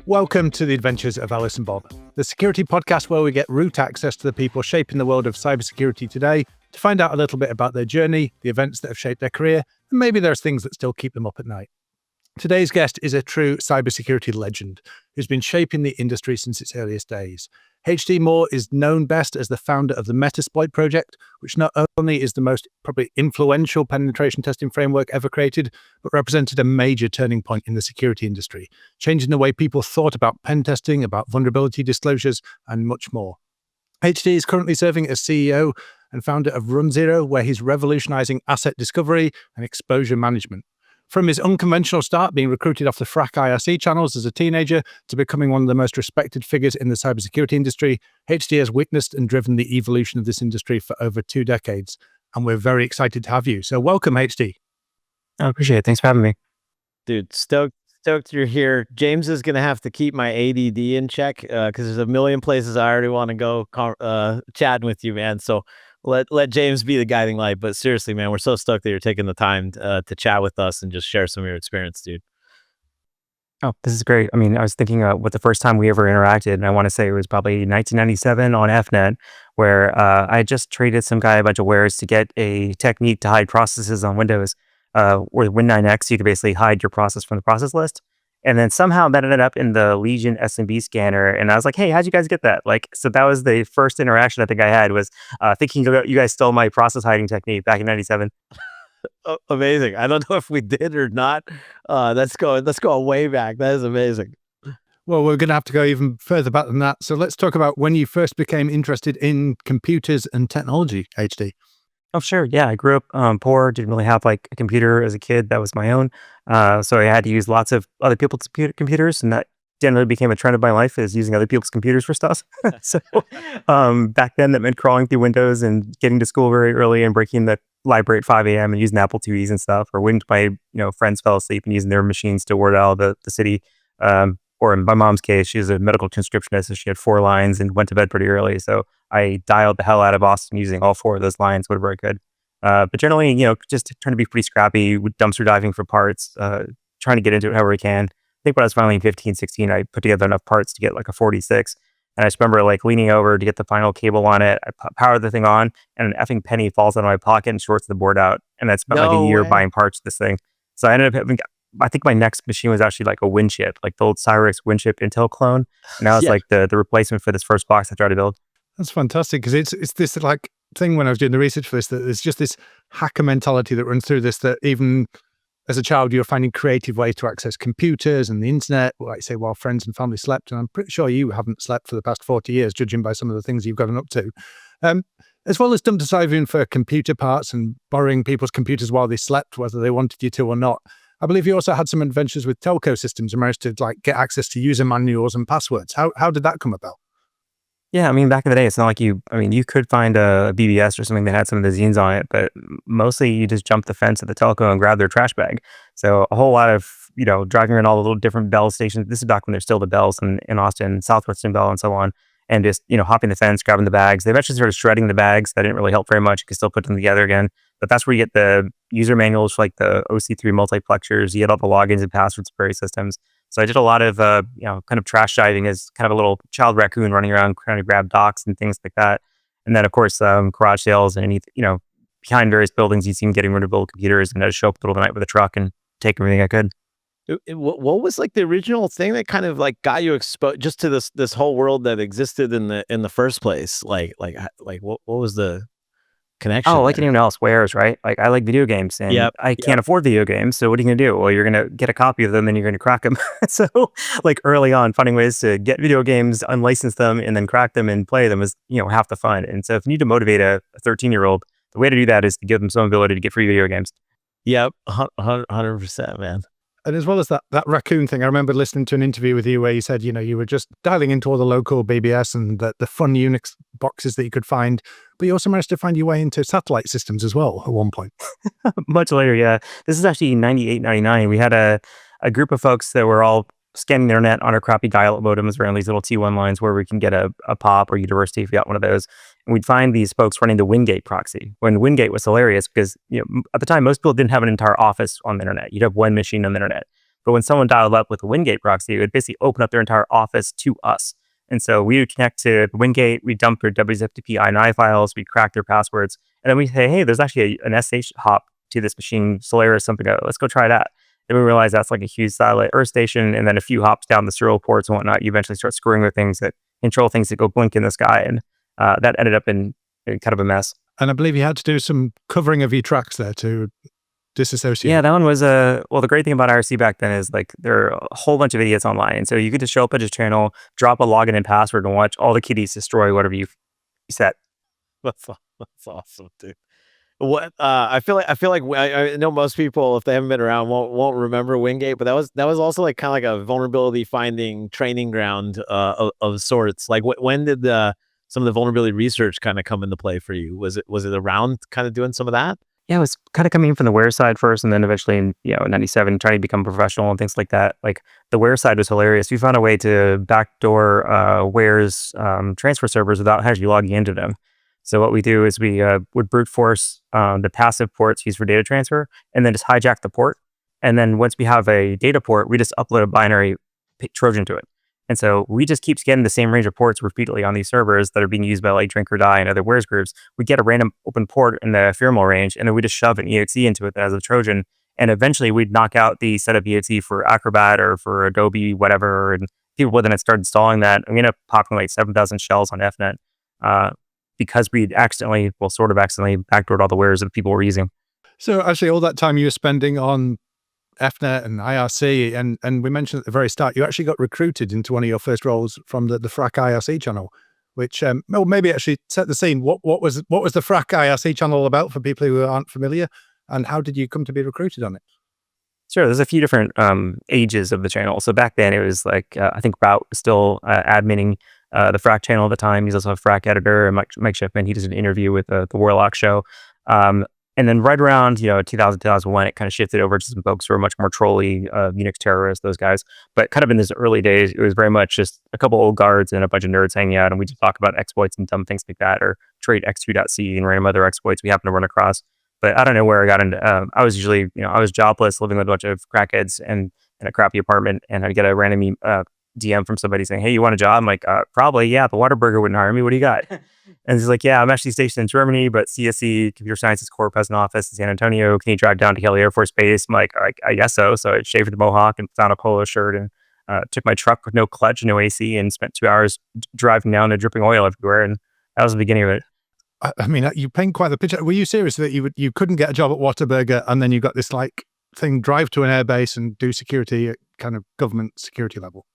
Welcome to the Adventures of Alice and Bob, the security podcast where we get root access to the people shaping the world of cybersecurity today to find out a little bit about their journey, the events that have shaped their career, and maybe there's things that still keep them up at night. Today's guest is a true cybersecurity legend who's been shaping the industry since its earliest days. HD Moore is known best as the founder of the Metasploit project, which not only is the most probably influential penetration testing framework ever created, but represented a major turning point in the security industry, changing the way people thought about pen testing, about vulnerability disclosures, and much more. HD is currently serving as CEO and founder of RunZero, where he's revolutionizing asset discovery and exposure management. From his unconventional start, being recruited off the FRAC IRC channels as a teenager, to becoming one of the most respected figures in the cybersecurity industry, HD has witnessed and driven the evolution of this industry for over 2 decades. And we're very excited to have you. So welcome, HD. I appreciate it. Thanks for having me. Dude, stoked you're here. James is going to have to keep my ADD in check because there's a million places I already want to go chatting with you, man. So let James be the guiding light. But seriously, man, we're so stoked that you're taking the time to chat with us and just share some of your experience, dude. Oh, this is great. I mean, I was thinking what the first time we ever interacted, and I want to say it was probably 1997 on FNet, where I just traded some guy a bunch of wares to get a technique to hide processes on Windows. With Win9x, you could basically hide your process from the process list. And then somehow that ended up in the Legion SMB scanner. And I was like, hey, how'd you guys get that? So that was the first interaction I think I had was thinking about you guys stole my process hiding technique back in 97. Oh, amazing. I don't know if we did or not. Let's go way back. That is amazing. Well, we're going to have to go even further back than that. So let's talk about when you first became interested in computers and technology, HD. Oh, sure. Yeah. I grew up poor, didn't really have a computer as a kid that was my own. So I had to use lots of other people's computers, and that generally became a trend of my life is using other people's computers for stuff. So back then that meant crawling through Windows and getting to school very early and breaking the library at 5 a.m. and using Apple IIs and stuff, or when my friends fell asleep and using their machines to word out the city. Or in my mom's case, she's a medical transcriptionist, so she had 4 lines and went to bed pretty early. So I dialed the hell out of Boston using all 4 of those lines whenever I could. But generally, just trying to be pretty scrappy, with dumpster diving for parts, trying to get into it however I can. I think when I was finally 15, 16, I put together enough parts to get a 46. And I just remember leaning over to get the final cable on it. I power the thing on, and an effing penny falls out of my pocket and shorts the board out. And I spent a year buying parts of this thing. So I ended up having, I think my next machine was actually a WinChip, the old Cyrix WinChip Intel clone. And that was the replacement for this first box I tried to build. That's fantastic, because it's this thing when I was doing the research for this, that there's just this hacker mentality that runs through this, that even as a child, you're finding creative ways to access computers and the internet, say, while friends and family slept. And I'm pretty sure you haven't slept for the past 40 years, judging by some of the things you've gotten up to. As well as dumpster diving for computer parts and borrowing people's computers while they slept, whether they wanted you to or not. I believe you also had some adventures with telco systems and managed to get access to user manuals and passwords. How did that come about? Yeah, I mean, back in the day, it's not like you could find a BBS or something that had some of the zines on it, but mostly you just jump the fence at the telco and grab their trash bag. So a whole lot of, driving around all the little different Bell stations. This is back when there's still the Bells in Austin, Southwestern Bell and so on. And just, hopping the fence, grabbing the bags. They eventually started shredding the bags. That didn't really help very much. You could still put them together again. But that's where you get the user manuals for the OC3 multiplexers. You get all the logins and passwords for various systems. So I did a lot of, kind of trash diving as kind of a little child raccoon running around trying to grab docks and things like that. And then, of course, garage sales and behind various buildings, you see them getting rid of old computers, and I'd show up the middle of the night with a truck and take everything I could. What was the original thing that kind of got you exposed just to this whole world that existed in the first place? What was the connection? Oh, like anyone else, wares, right? I like video games, and I can't afford video games. So what are you gonna do? Well, you're gonna get a copy of them, and you're gonna crack them. So early on, finding ways to get video games, unlicense them, and then crack them and play them is half the fun. And so if you need to motivate a 13-year-old, the way to do that is to give them some ability to get free video games. Yep, 100%, man. And as well as that raccoon thing, I remember listening to an interview with you where you said, you were just dialing into all the local BBS and the fun Unix boxes that you could find, but you also managed to find your way into satellite systems as well at one point. Much later, yeah. This is actually 98, 99. We had a group of folks that were all scanning the internet on our crappy dial-up modems around these little T1 lines where we can get a POP or university if you got one of those. And we'd find these folks running the Wingate proxy. When Wingate was hilarious because, at the time, most people didn't have an entire office on the internet. You'd have one machine on the internet. But when someone dialed up with a Wingate proxy, it would basically open up their entire office to us. And so we would connect to Wingate, we'd dump their WZFTP INI files, we'd crack their passwords, and then we say, hey, there's actually an SH hop to this machine, Solaris, something, let's go try that. Then we realize that's like a huge satellite Earth station, and then a few hops down the serial ports and whatnot, you eventually start screwing with things that control things that go blink in the sky. And that ended up in kind of a mess. And I believe you had to do some covering of your tracks there to disassociate. Yeah, that one was well, the great thing about IRC back then is like there are a whole bunch of idiots online. And so you could just show up at his channel, drop a login and password, and watch all the kiddies destroy whatever you set. That's awesome, dude. What I feel like I know most people, if they haven't been around, won't remember Wingate, but that was also like kind of like a vulnerability finding training ground of sorts. Like when did some of the vulnerability research kind of come into play for you? Was it around kind of doing some of that? Yeah, it was kind of coming from the Ware side first, and then eventually in 97 trying to become professional and things like that. Like the Ware side was hilarious. We found a way to backdoor Ware's transfer servers without actually logging into them. So what we do is we would brute force the passive ports used for data transfer, and then just hijack the port. And then once we have a data port, we just upload a binary Trojan to it. And so we just keep scanning the same range of ports repeatedly on these servers that are being used by like Drink or Die and other Wares groups. We get a random open port in the ephemeral range, and then we just shove an exe into it as a Trojan. And eventually we'd knock out the setup exe for Acrobat or for Adobe, whatever. And people would then start installing that. We ended up popping like 7,000 shells on FNet because we'd sort of accidentally backdoored all the Wares that people were using. So actually all that time you were spending on FNet and IRC, and we mentioned at the very start, you actually got recruited into one of your first roles from the FRAC IRC channel, which maybe actually set the scene. What was the FRAC IRC channel all about for people who aren't familiar, and how did you come to be recruited on it? Sure, there's a few different ages of the channel. So back then it was like, I think Route was still adminning the FRAC channel at the time. He's also a FRAC editor, and Mike Shipman, he does an interview with the Warlock show. And then right around 2000, 2001, it kind of shifted over to some folks who are much more trolly, Unix terrorists, those guys. But kind of in those early days, it was very much just a couple old guards and a bunch of nerds hanging out, and we just talk about exploits and dumb things like that, or trade x2.c and random other exploits we happen to run across. But I don't know where I got into. I was usually, I was jobless, living with a bunch of crackheads and in a crappy apartment, and I'd get a random DM from somebody saying, hey, you want a job? I'm like, probably, yeah, but Whataburger wouldn't hire me. What do you got? And he's like, yeah, I'm actually stationed in Germany, but CSE, Computer Sciences Corp, has an office in San Antonio. Can you drive down to Kelly Air Force Base? I'm like, I guess so. So I shaved the mohawk and found a polo shirt and took my truck with no clutch, no AC, and spent 2 hours driving down and dripping oil everywhere. And that was the beginning of it. I mean, you paint quite the picture. Were you serious that you couldn't get a job at Whataburger, and then you got this like thing, drive to an airbase and do security at kind of government security level?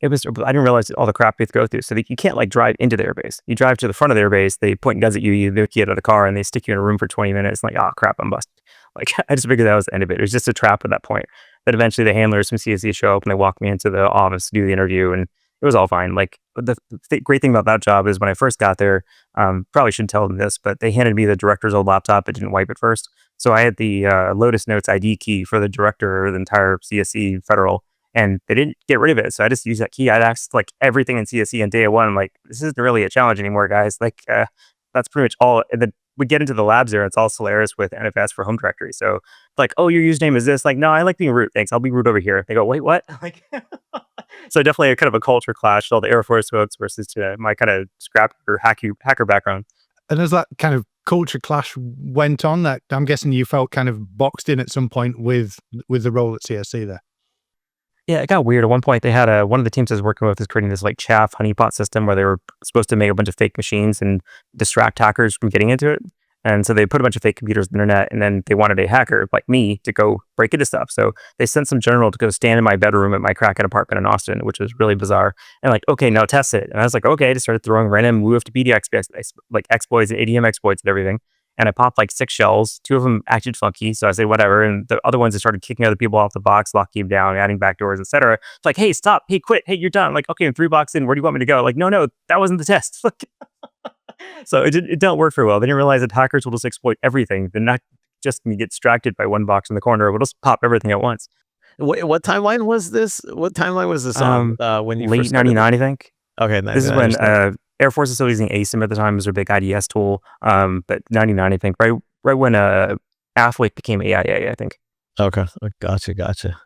I didn't realize all the crap we have to go through. So you can't like drive into the airbase. You drive to the front of the airbase, they point guns at you, you get out of the car, and they stick you in a room for 20 minutes. Like, oh crap, I'm busted. Like, I just figured that was the end of it. It was just a trap at that point. Then eventually the handlers from CSE show up and they walk me into the office to do the interview, and it was all fine. Like the great thing about that job is when I first got there, probably shouldn't tell them this, but they handed me the director's old laptop, but didn't wipe it first. So I had the Lotus Notes ID key for the director of the entire CSE federal, and they didn't get rid of it. So I just used that key. I'd asked like everything in CSE on day one. I'm like, this isn't really a challenge anymore, guys. Like that's pretty much all. And then we get into the labs there. It's all Solaris with NFS for home directory. So like, oh, your username is this. Like, no, I like being root. Thanks. I'll be root over here. They go, wait, what? Like, so definitely a kind of a culture clash. All the Air Force folks versus my kind of scrap or hacker background. And as that kind of culture clash went on, that I'm guessing you felt kind of boxed in at some point with the role at CSC there. Yeah, it got weird. At one point, they had one of the teams I was working with was creating this like chaff honeypot system where they were supposed to make a bunch of fake machines and distract hackers from getting into it. And so they put a bunch of fake computers on the internet, and then they wanted a hacker like me to go break into stuff. So they sent some general to go stand in my bedroom at my crackhead apartment in Austin, which was really bizarre. And like, okay, now test it. And I was like, okay, I just started throwing random UFTPD exploits and ADM exploits and everything. And I popped like 6 shells. 2 of them acted funky, so I said whatever. And the other ones, I started kicking other people off the box, locking them down, adding backdoors, etc. It's like, hey, stop, hey, quit, hey, you're done. I'm like, okay, I'm 3 blocks in. Where do you want me to go? Like, no, that wasn't the test. So it didn't work very well. They didn't realize that hackers will just exploit everything. They're not just going to get distracted by one box in the corner. We'll just pop everything at once. What timeline was this? What timeline was this on? When you late first started? 99, I think. Okay, This is when Air Force is still using ASIM at the time. It was their big IDS tool. But 99, I think, right when AFWIC became AIA, I think. Okay, gotcha.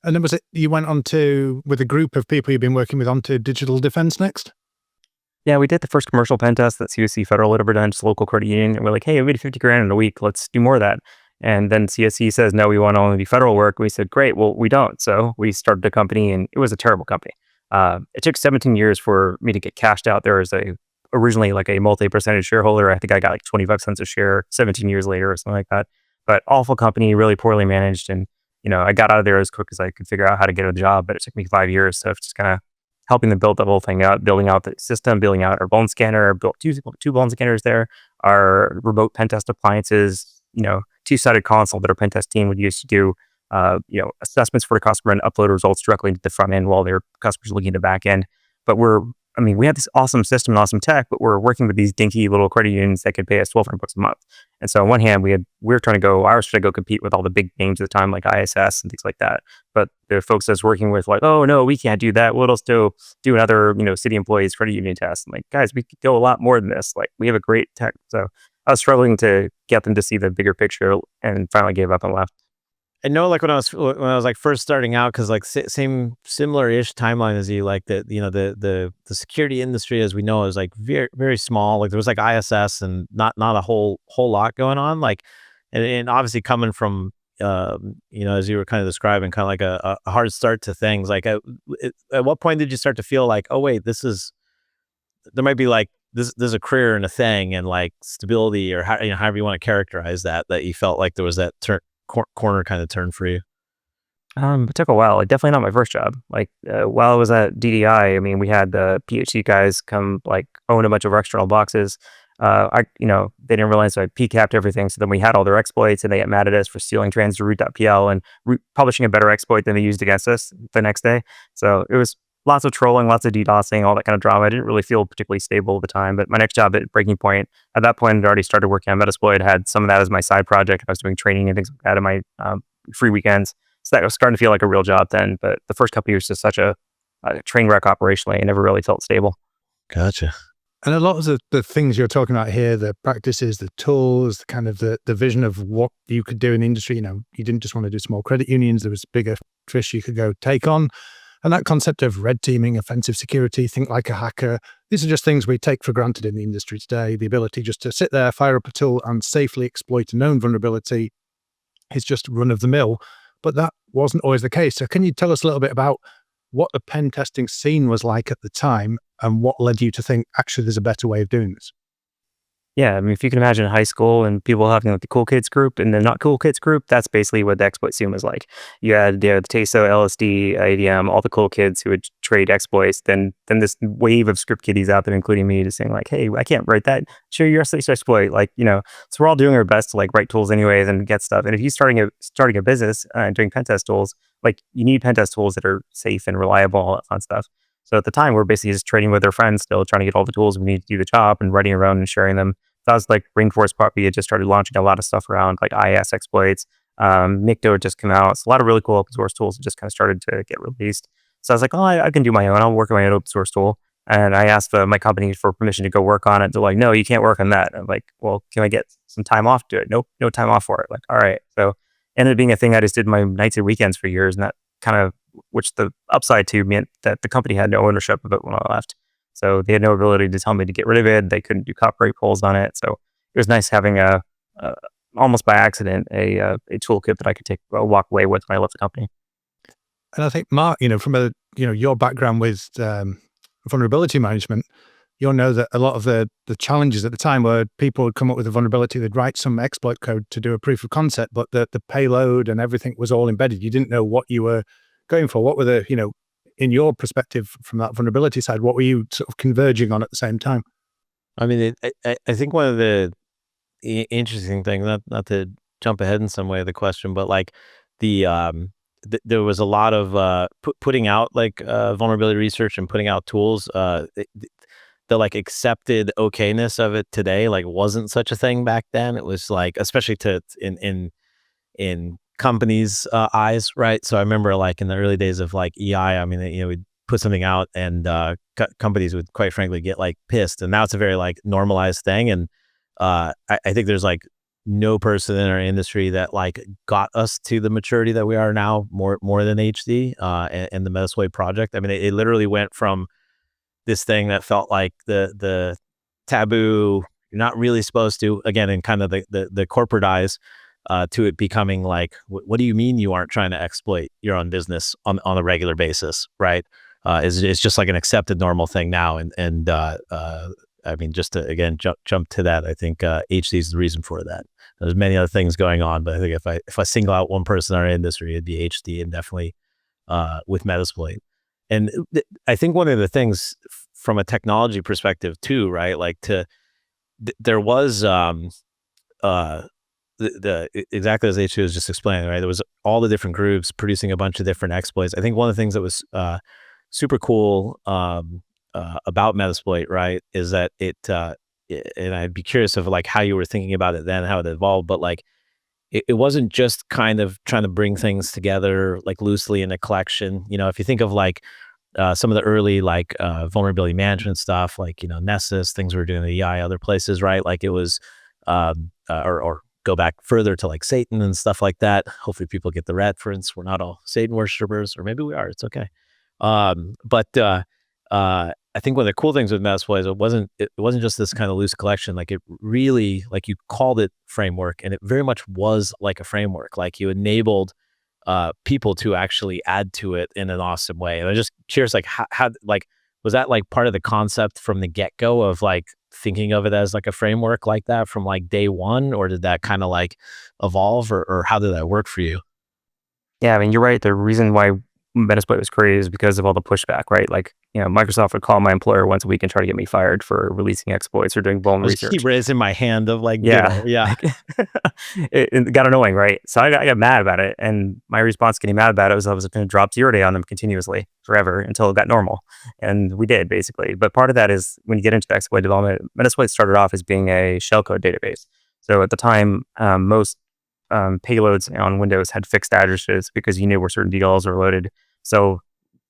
And then was it you went on to, with a group of people you've been working with, onto digital defense next? Yeah, we did the first commercial pen test that CSC Federal had ever done, just a local credit union. And we're like, hey, we made 50 grand in a week. Let's do more of that. And then CSC says, no, we want to only be federal work. We said, great. Well, we don't. So we started a company, and it was a terrible company. It took 17 years for me to get cashed out. There was originally like a multi-percentage shareholder. I think I got like 25 cents a share 17 years later or something like that. But awful company, really poorly managed. And, I got out of there as quick as I could figure out how to get a job, but it took me 5 years. So just kind of helping them build the whole thing out, building out the system, building out our bone scanner, built two bone scanners there, our remote pen test appliances, two-sided console that our pen test team would use to do, assessments for the customer and upload results directly into the front end while their customers looking at the back end. But we had this awesome system and awesome tech, but we're working with these dinky little credit unions that could pay us $1,200 a month. And so on one hand, I was trying to go compete with all the big names at the time, like ISS and things like that. But the folks I was working with, like, oh no, we can't do that. We'll still do another, city employees credit union test. I'm like, guys, we could go a lot more than this. Like, we have a great tech. So I was struggling to get them to see the bigger picture, and finally gave up and left. I know, like when I was like first starting out, because like same similar-ish timeline as you, like the security industry as we know is like very very small. Like there was like ISS and not a whole lot going on. Like, and obviously coming from as you were kind of describing, kind of like a hard start to things. Like at what point did you start to feel like, oh wait, there might be like there's a career and a thing and like stability, or however you want to characterize that you felt like there was that corner kind of turn for you? It took a while. Like, definitely not my first job. Like, while I was at DDI, we had the PhD guys come like own a bunch of our external boxes. They didn't realize I PCAP'd everything. So then we had all their exploits, and they got mad at us for stealing trans root.pl and publishing a better exploit than they used against us the next day. So it was lots of trolling, lots of DDoSing, all that kind of drama. I didn't really feel particularly stable at the time. But my next job at Breaking Point, at that point, I'd already started working on Metasploit. I had some of that as my side project. I was doing training and things like that in my free weekends. So that was starting to feel like a real job then. But the first couple of years was just such a train wreck operationally. I never really felt stable. Gotcha. And a lot of the things you're talking about here, the practices, the tools, the kind of the vision of what you could do in the industry, you didn't just want to do small credit unions. There was bigger fish you could go take on. And that concept of red teaming, offensive security, think like a hacker, these are just things we take for granted in the industry today. The ability just to sit there, fire up a tool and safely exploit a known vulnerability is just run of the mill. But that wasn't always the case. So can you tell us a little bit about what the pen testing scene was like at the time and what led you to think, actually, there's a better way of doing this? Yeah, if you can imagine high school and people having like the cool kids group and the not cool kids group, that's basically what the exploit scene was like. You had the TESO, LSD, ADM, all the cool kids who would trade exploits. Then this wave of script kiddies out there, including me, just saying like, hey, I can't write that. Share your exploit. So we're all doing our best to like write tools anyways and get stuff. And if you're starting a business and doing pen test tools, like you need pen test tools that are safe and reliable, all that fun stuff. So at the time, we're basically just trading with our friends, still trying to get all the tools we need to do the job and writing around and sharing them. That was like Rainforest Puppy had just started launching a lot of stuff around like IS exploits. Nikto had just come out. So a lot of really cool open source tools just kind of started to get released. So I was like, oh, I can do my own. I'll work on my own open source tool. And I asked my company for permission to go work on it. They're like, no, you can't work on that. I'm like, well, can I get some time off to it? Nope, no time off for it. Like, all right. So ended up being a thing I just did my nights and weekends for years. And that kind of, which the upside to meant that the company had no ownership of it when I left. So they had no ability to tell me to get rid of it. They couldn't do copyright pulls on it. So it was nice having almost by accident, a toolkit that I could walk away with when I left the company. And I think, Mark, from your background with vulnerability management, you'll know that a lot of the challenges at the time were people would come up with a vulnerability, they'd write some exploit code to do a proof of concept, but the payload and everything was all embedded. You didn't know what you were going for. What were in your perspective from that vulnerability side, what were you sort of converging on at the same time? I think one of the interesting things, not to jump ahead in some way of the question, but like there was a lot of putting out like vulnerability research and putting out tools. The like accepted okayness of it today like wasn't such a thing back then. It was like, especially in companies' eyes, right? So I remember like in the early days of like EI, we'd put something out and companies would quite frankly get like pissed. And now it's a very like normalized thing. And I think there's like no person in our industry that like got us to the maturity that we are now more than HD and the Metasploit project. I mean, it literally went from this thing that felt like the taboo, you're not really supposed to, again, in kind of the corporate eyes, to it becoming like, what do you mean you aren't trying to exploit your own business on a regular basis, right? It's just like an accepted normal thing now. And I mean, just to, again, jump to that, I think HD is the reason for that. There's many other things going on, but I think if I single out one person in our industry, it'd be HD, and definitely with Metasploit. And I think one of the things from a technology perspective too, right? Like there was exactly as H2 was just explaining, right? There was all the different groups producing a bunch of different exploits. I think one of the things that was super cool about Metasploit, right, is that and I'd be curious of like how you were thinking about it then, how it evolved, but like it wasn't just kind of trying to bring things together like loosely in a collection. You know, if you think of like some of the early like vulnerability management stuff, like, you know, Nessus, things we were doing at EI, other places, right? Like it was, or go back further to like Satan and stuff like that. Hopefully people get the reference. We're not all Satan worshipers, or maybe we are. It's okay. But I think one of the cool things with Metasploit is it wasn't just this kind of loose collection. Like it really, like you called it framework, and it very much was like a framework. Like you enabled people to actually add to it in an awesome way. And I'm just curious, like how like was that like part of the concept from the get-go of like thinking of it as like a framework like that from like day one, or did that kind of like evolve, or how did that work for you? Yeah, I mean, you're right. The reason why Metasploit was created is because of all the pushback, right? Like, you know, Microsoft would call my employer once a week and try to get me fired for releasing exploits or doing I vuln was research. keep raising my hand of like, Yeah, yeah. like, it got annoying, right? So I got mad about it, and my response getting mad about it was I was going to drop 0-day on them continuously forever until it got normal, and we did basically. But part of that is when you get into exploit development, Metasploit started off as being a shellcode database. So at the time, most payloads on Windows had fixed addresses because you knew where certain DLLs were loaded. So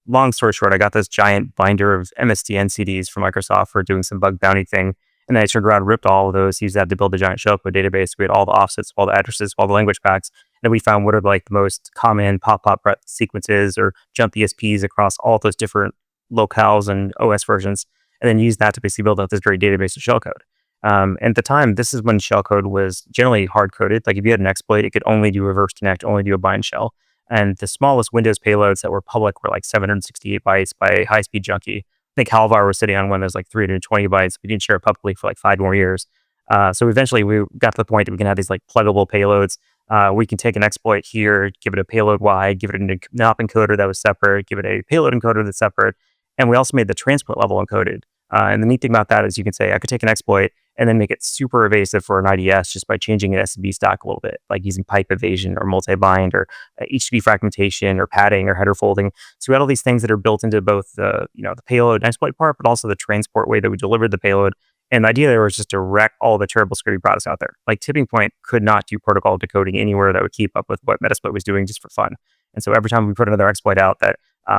long story short, I got this giant binder of MSDN CDs from Microsoft for doing some bug bounty thing. And then I turned around, ripped all of those, used that to build a giant shellcode database. We had all the offsets, all the addresses, all the language packs. And we found what are like the most common pop-pop sequences or jump ESPs across all those different locales and OS versions. And then used that to basically build out this great database of shellcode. And at the time, this is when shellcode was generally hard-coded. Like if you had an exploit, it could only do reverse connect, only do a bind shell. And the smallest Windows payloads that were public were like 768 bytes by High-Speed Junkie. I think Halvar was sitting on one that was like 320 bytes. We didn't share it publicly for like 5 more years. So eventually we got to the point that we can have these like pluggable payloads. We can take an exploit here, give it a payload wide, give it a NOP encoder that was separate, give it a payload encoder that's separate. And we also made the transport level encoded. And the neat thing about that is you can say, I could take an exploit and then make it super evasive for an IDS just by changing an SB stack a little bit, like using pipe evasion or multi-bind or HTTP fragmentation or padding or header folding. So we had all these things that are built into both the payload exploit part, but also the transport way that we delivered the payload. And the idea there was just to wreck all the terrible security products out there. Like Tipping Point could not do protocol decoding anywhere that would keep up with what Metasploit was doing just for fun. And so every time we put another exploit out that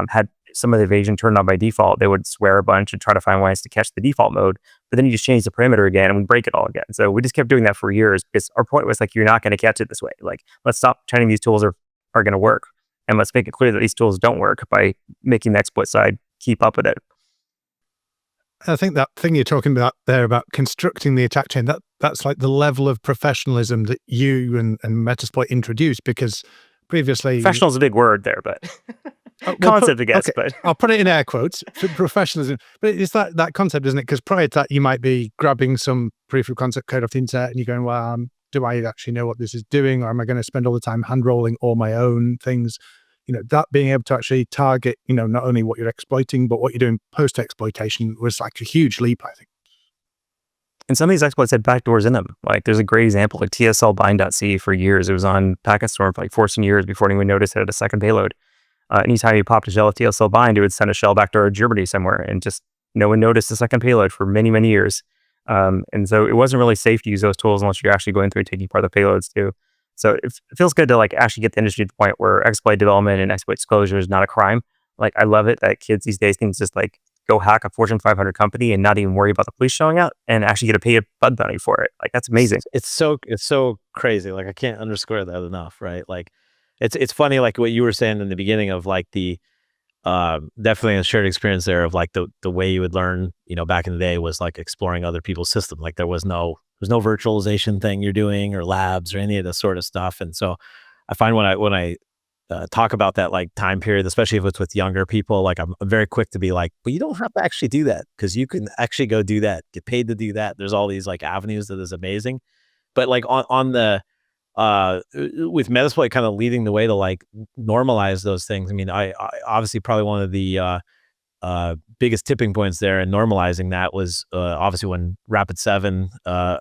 had some of the evasion turned on by default, they would swear a bunch and try to find ways to catch the default mode. But then you just change the parameter again and we break it all again. So we just kept doing that for years because our point was like, you're not going to catch it this way. Like, let's stop pretending these tools are going to work. And let's make it clear that these tools don't work by making the exploit side keep up with it. I think that thing you're talking about there about constructing the attack chain, that's like the level of professionalism that you and Metasploit introduced, because previously... Professional is a big word there, but... concept, I guess, but I'll put it in air quotes for professionalism. But it's that concept, isn't it? Because prior to that, you might be grabbing some proof of concept code off the internet and you're going, well, do I actually know what this is doing? Or am I going to spend all the time hand rolling all my own things? You know, that being able to actually target, not only what you're exploiting, but what you're doing post exploitation was like a huge leap, I think. And some of these exploits had backdoors in them. Like there's a great example, like TSL bind.c for years. It was on PacketStorm for like 14 years before anyone noticed it had a second payload. Anytime you popped a shell of TSL bind, it would send a shell back to Germany somewhere, and just no one noticed the second payload for many, many years. And so it wasn't really safe to use those tools unless you're actually going through and taking part of the payloads too. So it feels good to like actually get the industry to the point where exploit development and exploit disclosure is not a crime. Like I love it that kids these days can just like go hack a Fortune 500 company and not even worry about the police showing up and actually get a paid bug bounty for it. Like, that's amazing. It's so crazy. Like, I can't underscore that enough, right? Like, it's funny, like what you were saying in the beginning of like the definitely a shared experience there of like the way you would learn, back in the day was like exploring other people's system. Like there's no virtualization thing you're doing or labs or any of this sort of stuff. And so I find when I talk about that like time period, especially if it's with younger people, like I'm very quick to be like, but you don't have to actually do that, because you can actually go do that, get paid to do that. There's all these like avenues that is amazing. But like on the with Metasploit kind of leading the way to like normalize those things. I mean, I obviously probably one of the biggest tipping points there in normalizing that was obviously when Rapid7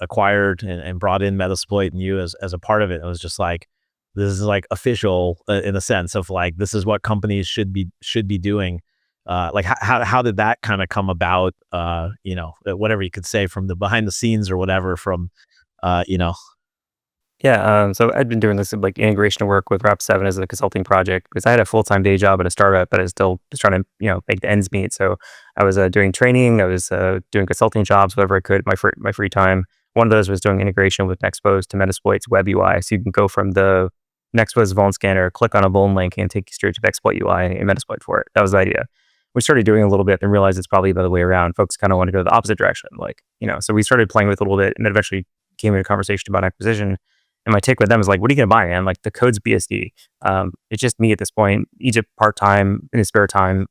acquired and brought in Metasploit and you as a part of it. It was just like, this is like official in a sense of like, this is what companies should be doing. Like how did that kind of come about? Whatever you could say from the behind the scenes or whatever from, Yeah, so I'd been doing this like integration work with Rap7 as a consulting project because I had a full-time day job at a startup, but I was still just trying to, make the ends meet. So I was doing training, I was doing consulting jobs, whatever I could, my free time. One of those was doing integration with Nexpose to Metasploit's web UI. So you can go from the Nexpose vuln scanner, click on a vuln link, and take you straight to the exploit UI and Metasploit for it. That was the idea. We started doing a little bit and realized it's probably the other way around. Folks kind of want to go the opposite direction, so we started playing with it a little bit, and then eventually came into a conversation about acquisition. And my take with them is like, what are you going to buy, man? Like, the code's BSD. It's just me at this point. Egypt part-time in his spare time.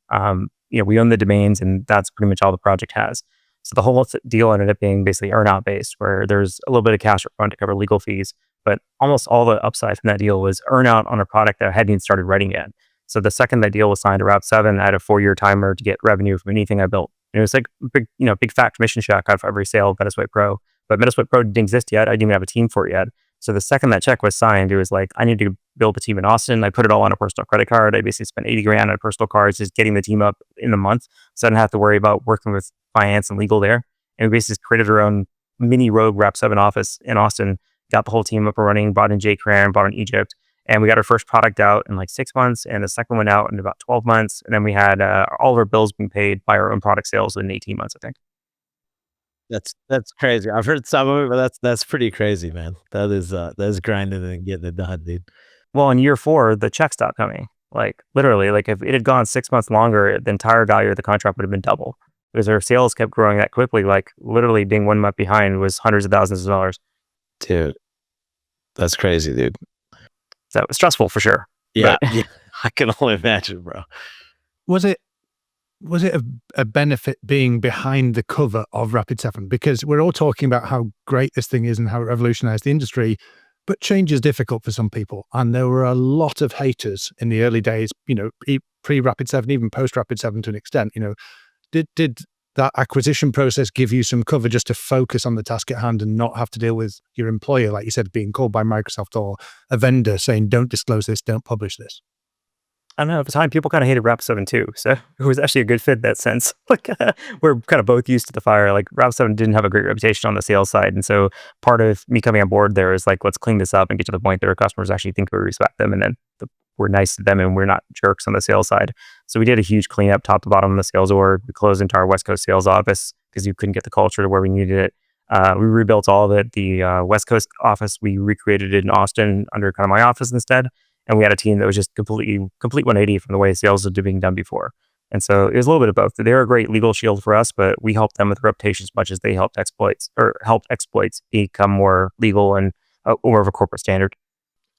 We own the domains, and that's pretty much all the project has. So the whole deal ended up being basically earnout based, where there's a little bit of cash up front to cover legal fees, but almost all the upside from that deal was earnout on a product that I hadn't even started writing yet. So the second that deal was signed to Rap7, I had a 4-year timer to get revenue from anything I built. And it was like big fat commission check out of every sale of Metasploit Pro. But Metasploit Pro didn't exist yet. I didn't even have a team for it yet. So the second that check was signed, it was like, I need to build a team in Austin. I put it all on a personal credit card. I basically spent 80 grand on personal cards, just getting the team up in a month. So I didn't have to worry about working with finance and legal there. And we basically just created our own mini rogue Rap7 office in Austin, got the whole team up and running, brought in JCran, brought in Egypt. And we got our first product out in like 6 months, and the second one out in about 12 months. And then we had all of our bills being paid by our own product sales in 18 months, I think. That's crazy. I've heard some of it, but that's pretty crazy, man. That is grinding and getting it done, dude. Well, in year 4, the check stopped coming. Like, literally, like if it had gone 6 months longer, the entire value of the contract would have been double, because our sales kept growing that quickly. Like, literally being 1 month behind was hundreds of thousands of dollars. Dude, that's crazy, dude. So it was stressful for sure. Yeah, yeah, I can only imagine, bro. Was it a benefit being behind the cover of Rapid7? Because we're all talking about how great this thing is and how it revolutionized the industry, but change is difficult for some people. And there were a lot of haters in the early days, pre-Rapid7, even post-Rapid7 to an extent. Did that acquisition process give you some cover just to focus on the task at hand and not have to deal with your employer, like you said, being called by Microsoft or a vendor saying, don't disclose this, don't publish this? I don't know. At the time, people kind of hated Rap7 too, so it was actually a good fit in that sense. Like, we're kind of both used to the fire. Like, Rap7 didn't have a great reputation on the sales side, and so part of me coming on board there is like, let's clean this up and get to the point that our customers actually think we respect them, and then we're nice to them and we're not jerks on the sales side. So we did a huge cleanup top to bottom on the sales org. We closed into our West Coast sales office because you couldn't get the culture to where we needed it. We rebuilt all of it. The West Coast office, we recreated it in Austin under kind of my office instead. And we had a team that was just complete 180 from the way sales had being done before. And so it was a little bit of both. They're a great legal shield for us, but we helped them with reputation as much as they helped exploits become more legal and more of a corporate standard.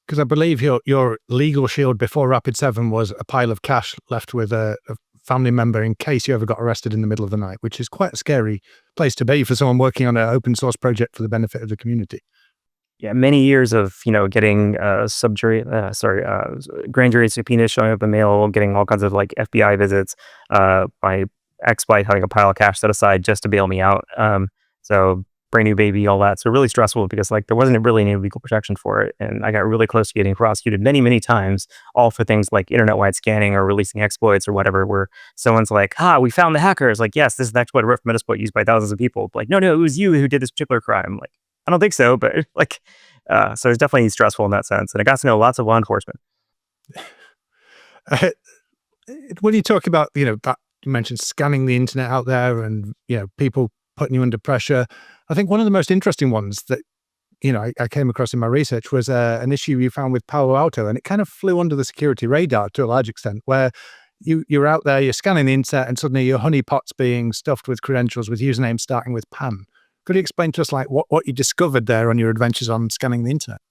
Because I believe your legal shield before Rapid7 was a pile of cash left with a family member in case you ever got arrested in the middle of the night, which is quite a scary place to be for someone working on an open source project for the benefit of the community. Yeah, many years of getting grand jury subpoenas showing up in mail, getting all kinds of like FBI visits. My ex-wife having a pile of cash set aside just to bail me out. So brand new baby, all that. So really stressful because like there wasn't really any legal protection for it, and I got really close to getting prosecuted many times, all for things like internet-wide scanning or releasing exploits or whatever. Where someone's like, we found the hackers. Like, yes, this is the exploit ripped from Metasploit used by thousands of people. Like, no, it was you who did this particular crime. Like, I don't think so, but like, so it's definitely stressful in that sense. And I got to know lots of law enforcement. When you talk about, that you mentioned scanning the internet out there and, people putting you under pressure. I think one of the most interesting ones that, I came across in my research was an issue you found with Palo Alto, and it kind of flew under the security radar to a large extent, where you're out there, you're scanning the internet, and suddenly your honeypot's being stuffed with credentials with usernames starting with PAN. Could you explain to us what you discovered there on your adventures on scanning the internet?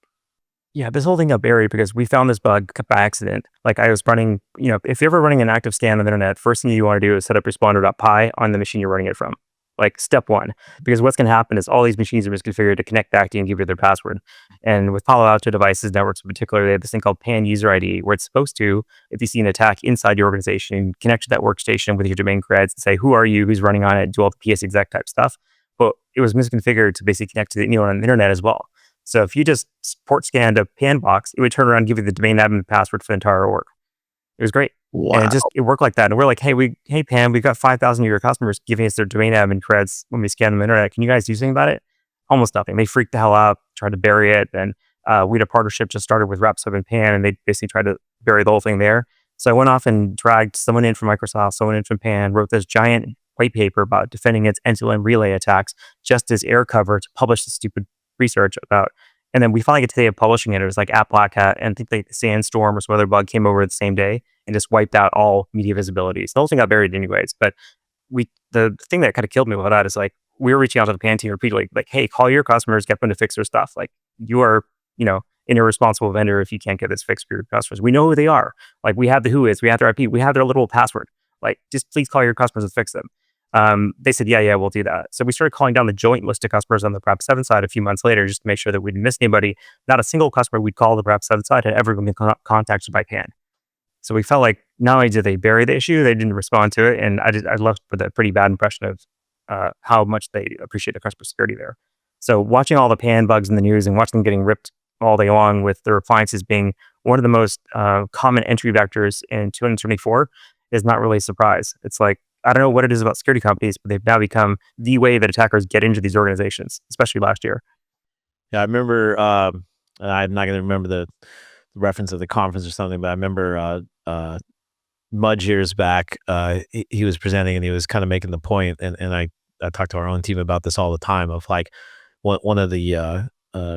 Yeah, this whole thing got buried because we found this bug by accident. Like I was running, if you're ever running an active scan on the internet, first thing you want to do is set up responder.py on the machine you're running it from. Like step one, because what's going to happen is all these machines are misconfigured to connect back to you and give you their password. And with Palo Alto devices, networks in particular, they have this thing called PAN user ID, where it's supposed to, if you see an attack inside your organization, connect to that workstation with your domain creds and say, who are you, who's running on it, do all the PS exec type stuff. But it was misconfigured to basically connect to anyone on the internet as well. So if you just port scanned a PAN box, it would turn around and give you the domain admin password for the entire org. It was great. Wow. And it worked like that. And we're like, hey Pam, we've got 5,000 of your customers giving us their domain admin creds when we scan them on the internet. Can you guys do something about it? Almost nothing. They freaked the hell out, tried to bury it. And we had a partnership just started with Rep7 and Pan, and they basically tried to bury the whole thing there. So I went off and dragged someone in from Microsoft, someone in from Pan, wrote this giant white paper about defending its end-to-end relay attacks just as air cover to publish the stupid research about. And then we finally get to the day of publishing it. It was like at Black Hat, and I think like the Sandstorm or some other bug came over the same day and just wiped out all media visibility. So the whole thing got buried anyways. But the thing that kind of killed me with that is like, we were reaching out to the PAN team repeatedly, like, hey, call your customers, get them to fix their stuff. Like you are, an irresponsible vendor if you can't get this fixed for your customers. We know who they are. Like we have the who is, we have their IP, we have their literal password. Like just please call your customers and fix them. They said, yeah, we'll do that. So we started calling down the joint list of customers on the Rep7 side a few months later, just to make sure that we didn't miss anybody. Not a single customer we'd call the Rep7 side had ever been contacted by PAN. So we felt like not only did they bury the issue, they didn't respond to it. And I left with a pretty bad impression of how much they appreciate the customer security there. So watching all the PAN bugs in the news and watching them getting ripped all day long with their appliances being one of the most common entry vectors in 2024 is not really a surprise. It's like, I don't know what it is about security companies, but they've now become the way that attackers get into these organizations, especially last year. Yeah, I remember, I'm not going to remember the reference of the conference or something, but I remember Mudge years back, he was presenting and he was kind of making the point, and I talked to our own team about this all the time, of like one of the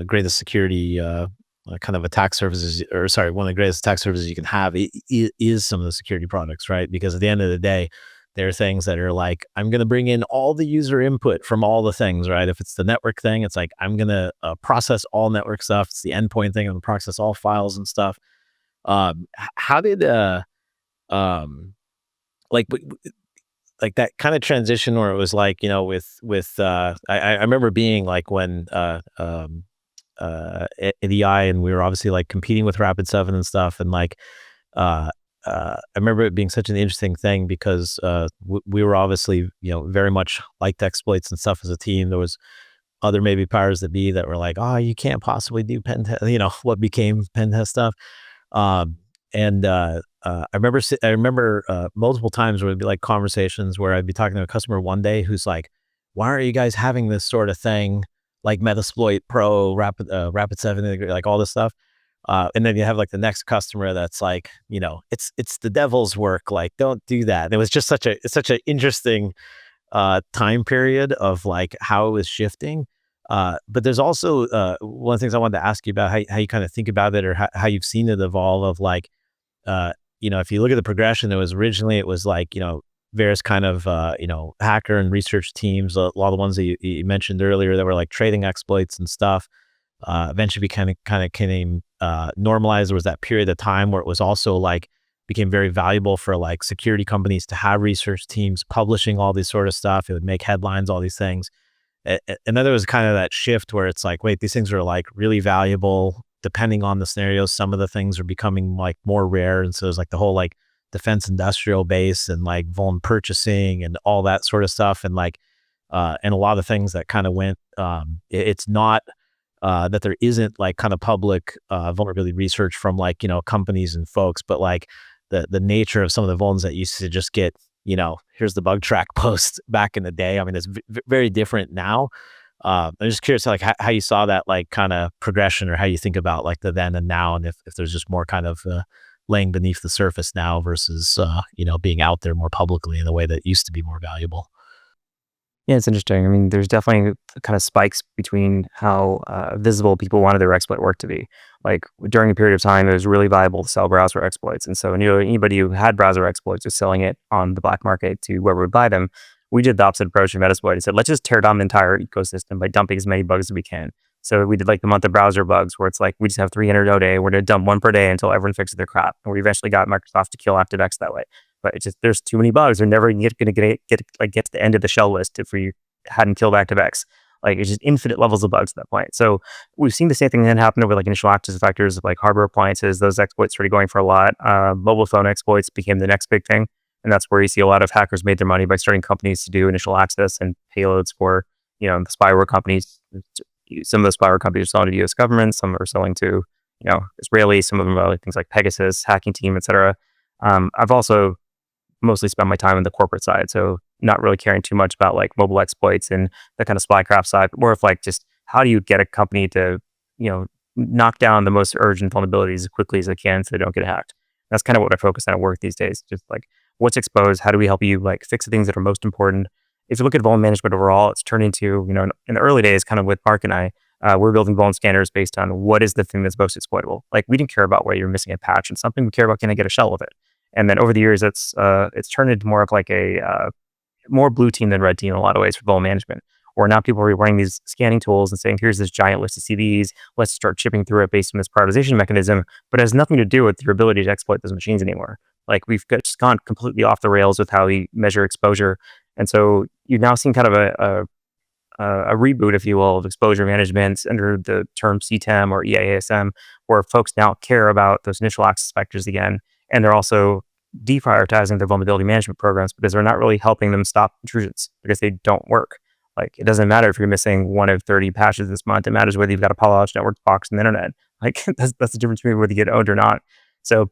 greatest security kind of attack surfaces, one of the greatest attack surfaces you can have is some of the security products, right? Because at the end of the day, there are things that are like, I'm going to bring in all the user input from all the things, right? If it's the network thing, it's like, I'm going to process all network stuff. It's the endpoint thing, I'm going to process all files and stuff. How did, like that kind of transition where it was like, I remember being like when at EI, and we were obviously like competing with Rapid7 and stuff. And like, I remember it being such an interesting thing because we were obviously, very much liked exploits and stuff as a team. There was other maybe powers that be that were like, oh, you can't possibly do pen test, what became pen test stuff. I remember multiple times where it'd be like conversations where I'd be talking to a customer one day who's like, why are you guys having this sort of thing like Metasploit Pro, Rapid7, like all this stuff? And then you have like the next customer that's like, it's the devil's work. Like, don't do that. And it was just such an interesting time period of like how it was shifting. But there's also one of the things I wanted to ask you about how you kind of think about it, or how you've seen it evolve. Of like, if you look at the progression, it was like, various kind of hacker and research teams. A lot of the ones that you mentioned earlier that were like trading exploits and stuff. Eventually kind of came normalized. There was that period of time where it was also like became very valuable for like security companies to have research teams publishing all this sort of stuff. It would make headlines, all these things. And then there was kind of that shift where it's like, wait, these things are like really valuable depending on the scenario. Some of the things are becoming like more rare. And so there's like the whole like defense industrial base and like vuln purchasing and all that sort of stuff. And like, and a lot of things that kind of went, it's not, that there isn't like kind of public vulnerability research from like, companies and folks, but like the nature of some of the vulns that used to just get, here's the bug track post back in the day. I mean, it's very different now. I'm just curious like how you saw that like kind of progression, or how you think about like the then and now, and if there's just more kind of laying beneath the surface now versus being out there more publicly in the way that used to be more valuable. Yeah, it's interesting. I mean, there's definitely kind of spikes between how visible people wanted their exploit work to be. Like during a period of time, it was really valuable to sell browser exploits. And so anybody who had browser exploits was selling it on the black market to whoever would buy them. We did the opposite approach in Metasploit and said, let's just tear down the entire ecosystem by dumping as many bugs as we can. So we did like the month of browser bugs where it's like, we just have 300 a day. We're going to dump one per day until everyone fixes their crap. And we eventually got Microsoft to kill ActiveX that way. But it's just, there's too many bugs. They're never going to get to the end of the shell list if we hadn't killed ActiveX. Like it's just infinite levels of bugs at that point. So we've seen the same thing then happen with like initial access vectors of like hardware appliances. Those exploits started going for a lot. Mobile phone exploits became the next big thing. And that's where you see a lot of hackers made their money by starting companies to do initial access and payloads for, the spyware companies. Some of the spyware companies are selling to US government. Some are selling to, Israelis. Some of them are like things like Pegasus, Hacking Team, etc. I've also mostly spent my time on the corporate side. So not really caring too much about like mobile exploits and the kind of spycraft side, but more of like just how do you get a company to, knock down the most urgent vulnerabilities as quickly as they can so they don't get hacked. That's kind of what I focus on at work these days. Just like what's exposed, how do we help you like fix the things that are most important? If you look at vuln management overall, it's turned into, in the early days, kind of with Mark and I, we're building vuln scanners based on what is the thing that's most exploitable. Like we didn't care about whether you're missing a patch and something. We care about, can I get a shell of it? And then over the years, it's turned into more of like a more blue team than red team in a lot of ways for vuln management. Or now people are running these scanning tools and saying, here's this giant list of CVEs. Let's start chipping through it based on this prioritization mechanism. But it has nothing to do with your ability to exploit those machines anymore. Like we've just gone completely off the rails with how we measure exposure. And so you've now seen kind of a reboot, if you will, of exposure management under the term CTEM or EASM, where folks now care about those initial access vectors again. And they're also deprioritizing their vulnerability management programs because they're not really helping them stop intrusions because they don't work. Like it doesn't matter if you're missing 1 of 30 patches this month. It matters whether you've got a Palo Alto Networks box on the internet. Like that's the difference between whether you get owned or not. So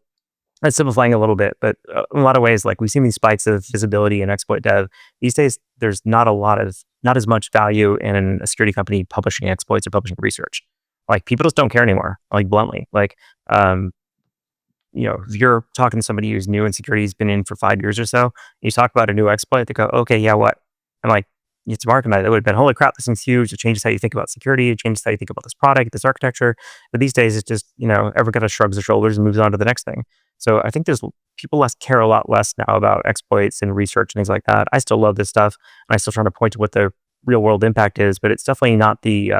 that's simplifying a little bit, but in a lot of ways, like we've seen these spikes of visibility and exploit dev. These days, there's not as much value in a security company publishing exploits or publishing research. Like people just don't care anymore. Like bluntly, like if you're talking to somebody who's new in security, has been in for 5 years or so, you talk about a new exploit, they go, okay, yeah, what? I'm like, it's Mark and I, that would have been, holy crap, this thing's huge. It changes how you think about security. It changes how you think about this product, this architecture. But these days, it's just, everyone kind of shrugs their shoulders and moves on to the next thing. So I think there's people care a lot less now about exploits and research and things like that. I still love this stuff. And I still trying to point to what the real world impact is, but it's definitely not the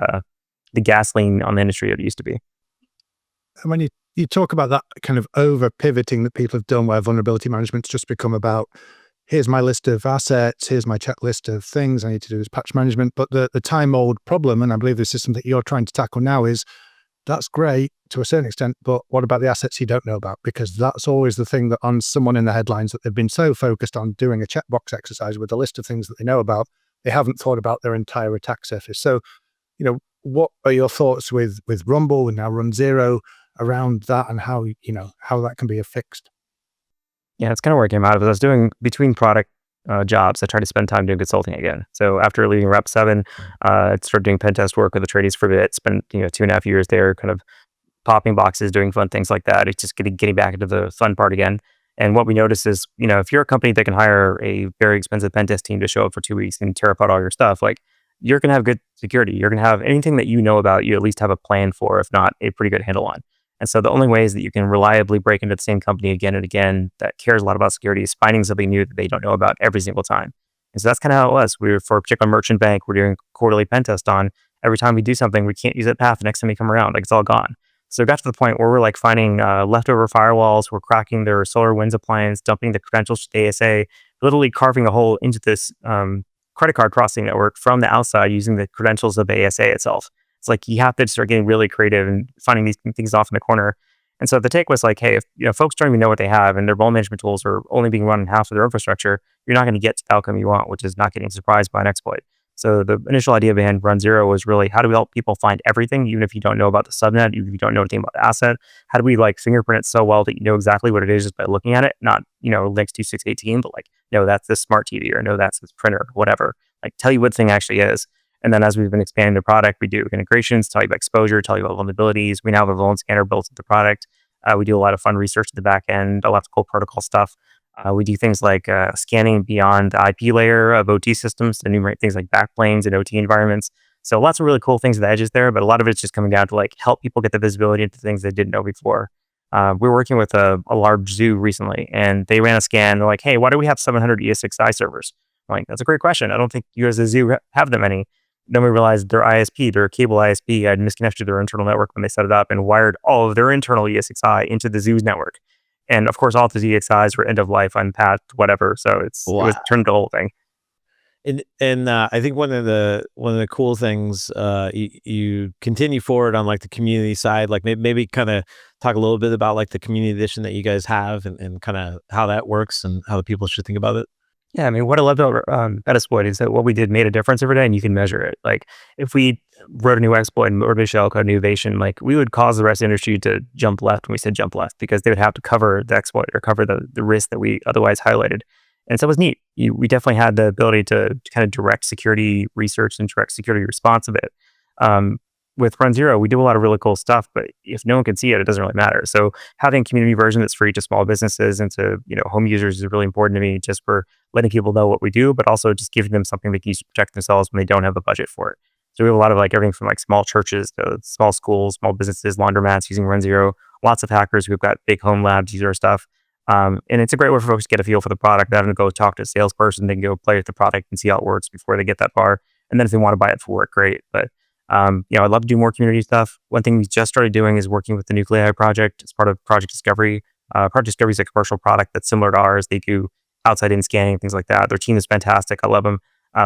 gasoline on the industry that it used to be. And when you talk about that kind of over pivoting that people have done where vulnerability management's just become about, here's my list of assets, here's my checklist of things I need to do as patch management. But the time old problem, and I believe this is something you're trying to tackle now, is that's great to a certain extent, but what about the assets you don't know about? Because that's always the thing that on someone in the headlines that they've been so focused on doing a checkbox exercise with a list of things that they know about, they haven't thought about their entire attack surface. So, what are your thoughts with Rumble and now RunZero around that and how that can be fixed? Yeah, it's kind of where I came out of it. I was doing between product jobs. I tried to spend time doing consulting again. So after leaving Rep 7, I started doing pen test work with the tradies for a bit. Spent 2.5 years there, kind of popping boxes, doing fun things like that. It's just getting back into the fun part again. And what we notice is, if you're a company that can hire a very expensive pen test team to show up for 2 weeks and tear apart all your stuff, like you're going to have good security. You're going to have anything that you know about, you at least have a plan for, if not a pretty good handle on. And so the only ways that you can reliably break into the same company again and again that cares a lot about security is finding something new that they don't know about every single time. And so that's kind of how it was. We were, for a particular merchant bank, we're doing quarterly pen test on. Every time we do something, we can't use that path the next time we come around. Like it's all gone. So it got to the point where we're like finding leftover firewalls. We're cracking their SolarWinds appliance, dumping the credentials to the ASA, literally carving a hole into this credit card processing network from the outside using the credentials of the ASA itself. It's like you have to start getting really creative and finding these things off in the corner. And so the take was like, hey, if folks don't even know what they have and their vuln management tools are only being run in half of their infrastructure, you're not going to get to the outcome you want, which is not getting surprised by an exploit. So the initial idea behind RunZero was really, how do we help people find everything, even if you don't know about the subnet, even if you don't know anything about the asset? How do we fingerprint it so well that you know exactly what it is just by looking at it? Not, links 2618, but no, that's this smart TV, or no, that's this printer, whatever. Like tell you what the thing actually is. And then as we've been expanding the product, we do integrations, tell you about exposure, tell you about vulnerabilities. We now have a vuln scanner built into the product. We do a lot of fun research at the back end, a lot of cool protocol stuff. We do things like scanning beyond the IP layer of OT systems to enumerate things like backplanes and OT environments. So lots of really cool things at the edges there, but a lot of it's just coming down to like help people get the visibility into things they didn't know before. We were working with a large zoo recently, and they ran a scan. They're like, "Hey, why do we have 700 ES6i servers?" I'm like, "That's a great question. I don't think you as a zoo have that many." Then we realized their ISP, their cable ISP, had misconnected their internal network when they set it up and wired all of their internal ES6i into the zoo's network. And of course, all of the ESXis were end of life, unpatched, whatever. So it was Wow. turned the whole thing. And I think one of the cool things, you continue forward on like the community side, like maybe kind of talk a little bit about like the community edition that you guys have, and kind of how that works and how the people should think about it. Yeah, I mean, what I loved about Metasploit is that what we did made a difference every day, and you can measure it. Like, if we wrote a new exploit or a shellcode, a new evasion, like we would cause the rest of the industry to jump left when we said jump left because they would have to cover the exploit or cover the risk that we otherwise highlighted. And so it was neat. We definitely had the ability to kind of direct security research and direct security response a bit. Um, with RunZero, we do a lot of really cool stuff, but if no one can see it, it doesn't really matter. So having a community version that's free to small businesses and to home users is really important to me, just for letting people know what we do, but also just giving them something they can use to protect themselves when they don't have a budget for it. So we have a lot of like everything from like small churches to small schools, small businesses, laundromats using RunZero, lots of hackers who've got big home labs use our stuff. And it's a great way for folks to get a feel for the product, having to go talk to a salesperson, they can go play with the product and see how it works before they get that far. And then if they want to buy it for work, great. But I'd love to do more community stuff. One thing we just started doing is working with the Nuclei project as part of Project Discovery. Project Discovery is a commercial product that's similar to ours. They do outside-in scanning, things like that. Their team is fantastic. I love them.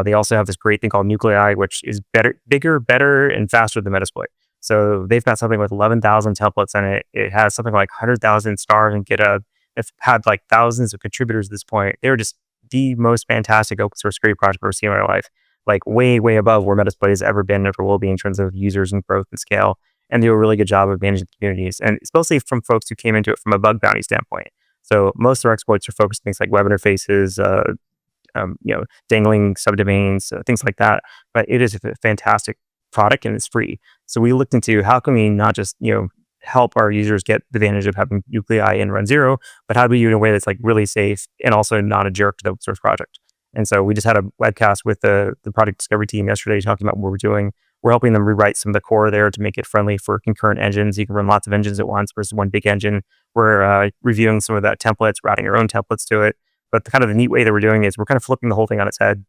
They also have this great thing called Nuclei, which is bigger, better, and faster than Metasploit. So they've got something with 11,000 templates in it. It has something like 100,000 stars in GitHub. It's had like thousands of contributors at this point. They're just the most fantastic open source security project I've ever seen in my life. Like way, way above where Metasploit has ever been, ever will be in terms of users and growth and scale. And they do a really good job of managing communities. And it's mostly from folks who came into it from a bug bounty standpoint. So most of our exploits are focused on things like web interfaces, dangling subdomains, things like that. But it is a fantastic product and it's free. So we looked into how can we not just, help our users get the advantage of having Nuclei and RunZero, but how do we do it in a way that's like really safe and also not a jerk to the open source project? And so we just had a webcast with the product discovery team yesterday talking about what we're doing. We're helping them rewrite some of the core there to make it friendly for concurrent engines. You can run lots of engines at once versus one big engine. We're reviewing some of that templates, routing our own templates to it. But the neat way that we're doing is we're kind of flipping the whole thing on its head.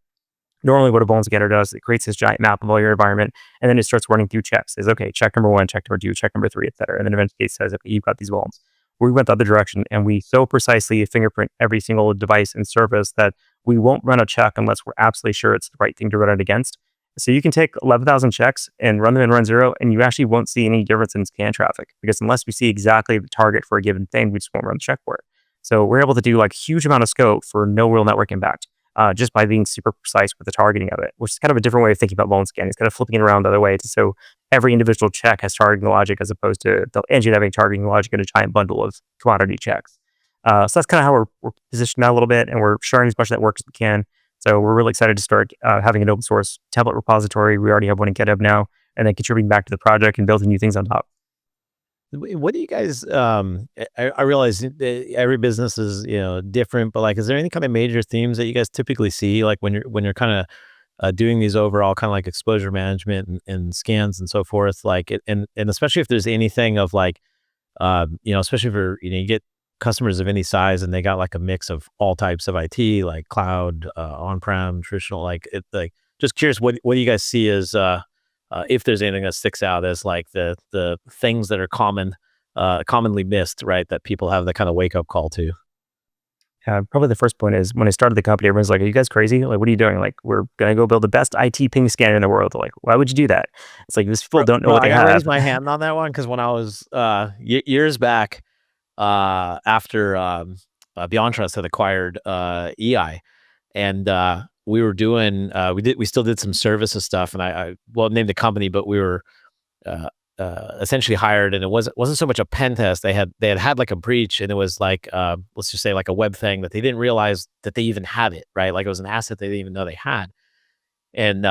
Normally what a vuln scanner does, it creates this giant map of all your environment, and then it starts running through checks. It says, okay, check number 1, check number 2, check number 3, et cetera. And then eventually it says, okay, you've got these vulns. We went the other direction, and we so precisely fingerprint every single device and service that we won't run a check unless we're absolutely sure it's the right thing to run it against. So you can take 11,000 checks and run them in RunZero, and you actually won't see any difference in scan traffic, because unless we see exactly the target for a given thing, we just won't run the check for it. So we're able to do like huge amount of scope for no real network impact. Just by being super precise with the targeting of it, which is kind of a different way of thinking about vuln scanning. It's kind of flipping it around the other way. So every individual check has targeting logic as opposed to the engine having targeting logic in a giant bundle of commodity checks. So that's kind of how we're positioned now a little bit, and we're sharing as much of that work as we can. So we're really excited to start having an open source template repository. We already have one in GitHub now, and then contributing back to the project and building new things on top. What do you guys, I realize every business is, different, but like, is there any kind of major themes that you guys typically see, like when you're kind of doing these overall kind of like exposure management and scans and so forth, like and especially if there's anything of like, especially for, you get customers of any size and they got like a mix of all types of IT, like cloud, on-prem, traditional, like just curious, what do you guys see as, if there's anything that sticks out as like the things that are commonly missed, right? That people have the kind of wake up call to. Probably the first point is when I started the company, everyone's like, "Are you guys crazy? Like, what are you doing? Like, we're gonna go build the best IT ping scanner in the world." Like, why would you do that? It's like these people don't know what they I gotta have. raise my hand on that one because when I was years back, after Beyond Trust had acquired EI, and we were doing we still did some services stuff, and I well named the company, but we were essentially hired, and it wasn't so much a pen test. They had like a breach, and it was like let's just say like a web thing that they didn't realize that they even had it, right? Like it was an asset they didn't even know they had. And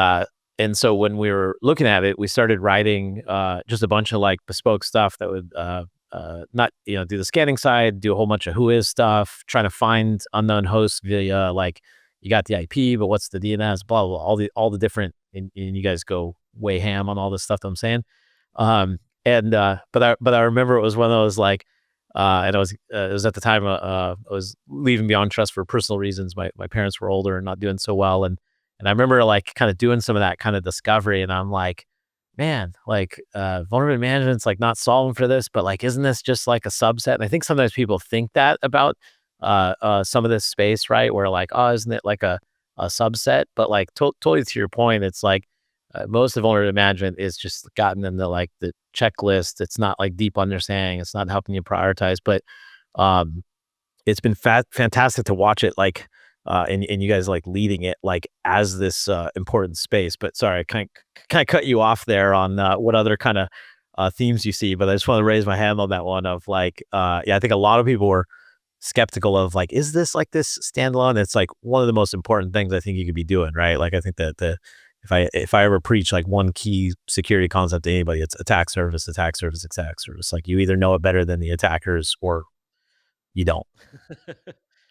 so when we were looking at it, we started writing just a bunch of like bespoke stuff that would not do the scanning side, do a whole bunch of who is stuff, trying to find unknown hosts via like you got the IP, but what's the DNS, blah blah, all the different, and you guys go way ham on all this stuff that I'm saying. But I remember it was one of those like, and it was at the time I was leaving Beyond Trust for personal reasons. My parents were older and not doing so well, and I remember like kind of doing some of that kind of discovery, and I'm like, man, like vulnerability management's like not solving for this, but like, isn't this just like a subset? And I think sometimes people think that about some of this space, right? Where like, oh, isn't it like a subset? But like totally to your point, it's like most of vulnerability management is just gotten into like the checklist. It's not like deep understanding. It's not helping you prioritize, but um, it's been fantastic to watch it like and you guys like leading it like as this important space. But sorry, I kind of cut you off there on what other kind of themes you see, but I just want to raise my hand on that one of like yeah, I think a lot of people were skeptical of like, is this like this standalone? It's like one of the most important things I think you could be doing, right? Like I think that if I ever preach like one key security concept to anybody, it's attack service, attack service, attack service. Like you either know it better than the attackers or you don't.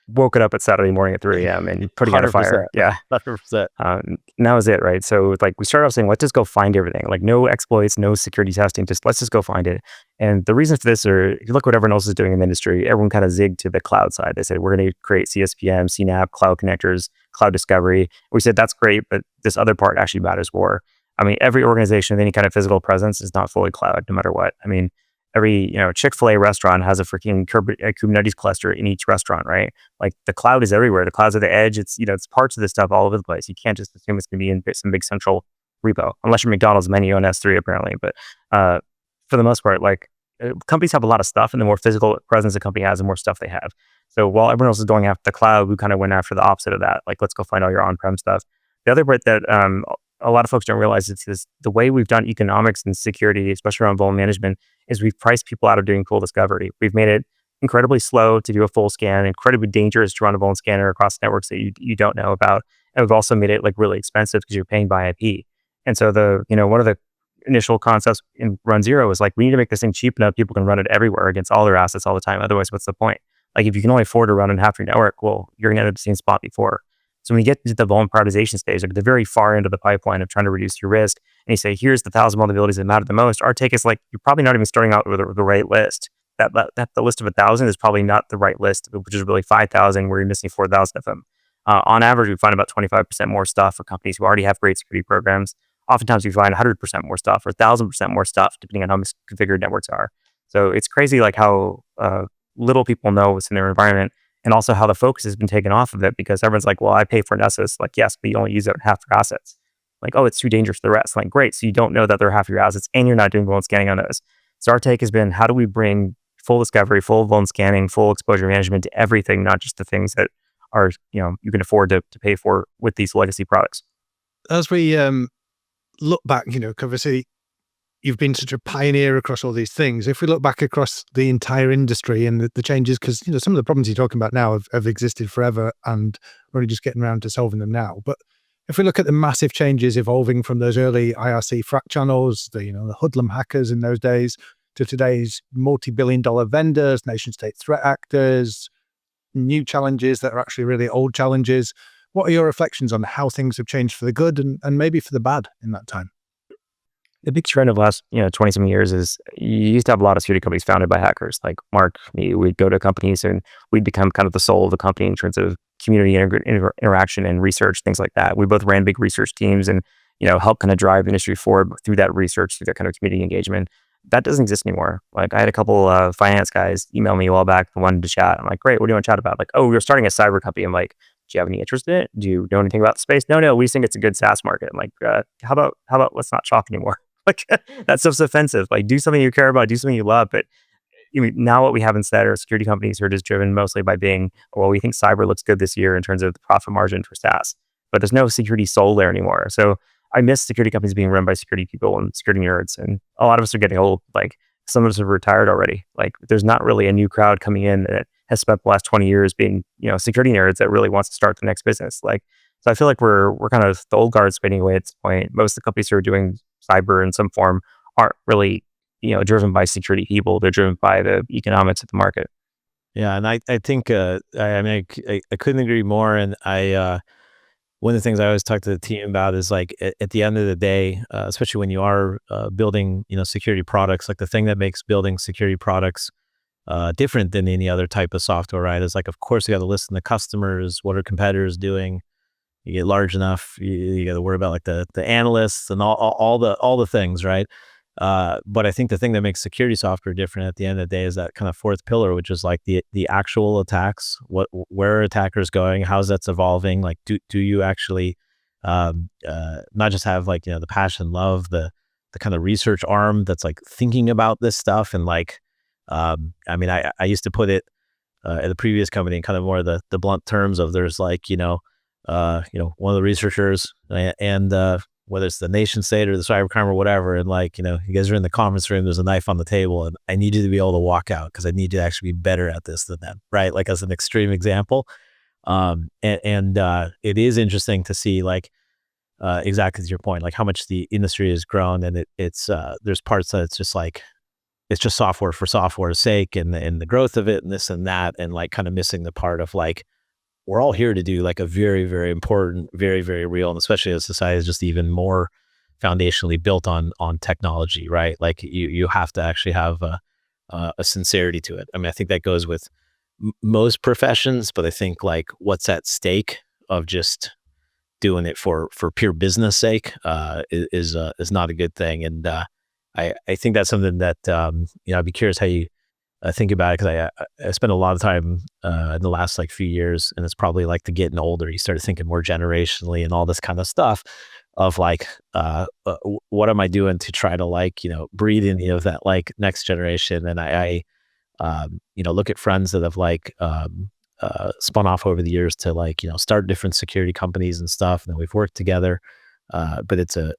Woke it up at Saturday morning at 3 a.m. and putting out a fire. Yeah. 100%. And that was it, right? So like we started off saying, let's just go find everything. Like no exploits, no security testing, just let's just go find it. And the reason for this are, if you look what everyone else is doing in the industry, everyone kind of zigged to the cloud side. They said, we're going to create CSPM, CNAP, cloud connectors, cloud discovery. We said, that's great, but this other part actually matters more. I mean, every organization with any kind of physical presence is not fully cloud, no matter what. I mean, every Chick-fil-A restaurant has a freaking Kubernetes cluster in each restaurant, right? Like the cloud is everywhere. The cloud's at the edge. It's it's parts of this stuff all over the place. You can't just assume it's going to be in some big central repo, unless you're McDonald's menu on S3 apparently. But for the most part, like companies have a lot of stuff, and the more physical presence a company has, the more stuff they have. So while everyone else is going after the cloud, we kind of went after the opposite of that. Like let's go find all your on-prem stuff. The other part that a lot of folks don't realize is the way we've done economics and security, especially around vulnerability management, is we've priced people out of doing full discovery. We've made it incredibly slow to do a full scan, incredibly dangerous to run a vuln scanner across networks that you don't know about. And we've also made it like really expensive because you're paying by IP. And so one of the initial concepts in RunZero is like, we need to make this thing cheap enough people can run it everywhere against all their assets all the time. Otherwise, what's the point? Like if you can only afford to run in half your network, well, you're going to end up the same spot before. So when you get to the vuln prioritization stage, like the very far end of the pipeline of trying to reduce your risk, and you say, here's the 1,000 vulnerabilities that matter the most, our take is like, you're probably not even starting out with the right list. That the list of 1,000 is probably not the right list, which is really 5,000 where you're missing 4,000 of them. On average, we find about 25% more stuff for companies who already have great security programs. Oftentimes we find 100% more stuff or 1,000% more stuff, depending on how misconfigured networks are. So it's crazy like how little people know what's in their environment, and also how the focus has been taken off of it, because everyone's like, well, I pay for Nessus. Like, yes, but you only use it on half your assets. Like, oh, it's too dangerous for the rest. Like, great. So you don't know that they're half your assets and you're not doing vuln scanning on those. So our take has been, how do we bring full discovery, full vuln scanning, full exposure management to everything, not just the things that are, you can afford to pay for with these legacy products. As we look back, obviously you've been such a pioneer across all these things. If we look back across the entire industry and the changes, because some of the problems you're talking about now have existed forever, and we're only just getting around to solving them now. But if we look at the massive changes evolving from those early IRC frac channels, the hoodlum hackers in those days, to today's multi-billion-dollar vendors, nation-state threat actors, new challenges that are actually really old challenges, what are your reflections on how things have changed for the good and maybe for the bad in that time? The big trend of the last 20-some years is you used to have a lot of security companies founded by hackers. Like Mark, me, we'd go to companies and we'd become kind of the soul of the company in terms of community interaction and research, things like that. We both ran big research teams and help kind of drive industry forward through that research, through that kind of community engagement. That doesn't exist anymore. Like I had a couple finance guys email me a while back and wanted to chat. I'm like, great, what do you want to chat about? Like, oh, we're starting a cyber company. I'm like, do you have any interest in it? Do you know anything about the space? No, we just think it's a good SaaS market. I'm like, how about let's not talk anymore? Like that stuff's offensive. Like do something you care about, do something you love. But now what we have instead are security companies who are just driven mostly by being, well, we think cyber looks good this year in terms of the profit margin for SaaS, but there's no security soul there anymore. So I miss security companies being run by security people and security nerds. And a lot of us are getting old. Like some of us have retired already. Like there's not really a new crowd coming in that has spent the last 20 years being, security nerds that really wants to start the next business. Like, so I feel like we're kind of the old guards fading away at this point. Most of the companies who are doing cyber in some form aren't really, driven by security people. They're driven by the economics of the market. Yeah, and I think I couldn't agree more. And one of the things I always talk to the team about is like at the end of the day, especially when you are building security products, like the thing that makes building security products different than any other type of software, right? Is like, of course, you got to listen to customers. What are competitors doing? You get large enough, you got to worry about like the analysts and all the things, right? But I think the thing that makes security software different at the end of the day is that kind of fourth pillar, which is like the actual attacks. Where are attackers going? How's that's evolving? Like, do you actually not just have like the passion, love, the kind of research arm that's like thinking about this stuff and like I used to put it at the previous company in kind of more of the blunt terms of there's like one of the researchers and whether it's the nation state or the cybercrime or whatever, and like you guys are in the conference room, there's a knife on the table, and I need you to be able to walk out because I need you to actually be better at this than them, right? Like as an extreme example, it is interesting to see like exactly to your point, like how much the industry has grown, and it's there's parts that it's just software for software's sake, and the growth of it, and this and that, and like kind of missing the part of like we're all here to do like a very, very important, very, very real, and especially as society is just even more foundationally built on technology, right? Like you have to actually have a sincerity to it. I mean, I think that goes with most professions, but I think like what's at stake of just doing it for pure business sake is not a good thing. And I think that's something that I'd be curious how you think about it, because I spent a lot of time in the last like few years, and it's probably like the getting older, you start thinking more generationally and all this kind of stuff of like what am I doing to try to like breed in that like next generation. And I look at friends that have like spun off over the years to like start different security companies and stuff, and then we've worked together. But it's a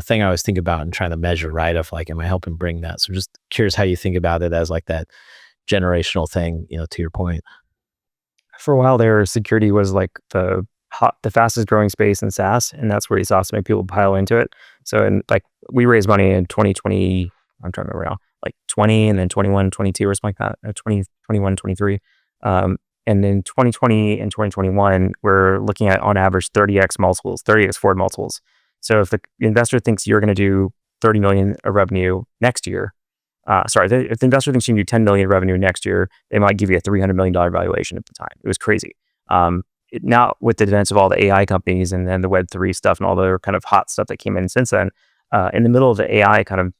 thing I always think about and trying to measure, right? Of like, am I helping bring that? So just curious how you think about it as like that generational thing, to your point. For a while there, security was like the fastest growing space in SaaS, and that's where you saw so many people pile into it. So, and like we raised money in 2020, I'm trying to remember now, like 20 and then 21, 22 or something like that, 20, 21, 23. And in 2020 and 2021, we're looking at on average 30x multiples, 30x forward multiples. So if the investor thinks you're going to do 30 million of revenue next year, if the investor thinks you can do 10 million revenue next year, they might give you a $300 million valuation at the time. It was crazy. Now with the events of all the AI companies and then the Web3 stuff and all the kind of hot stuff that came in since then, in the middle of the AI kind of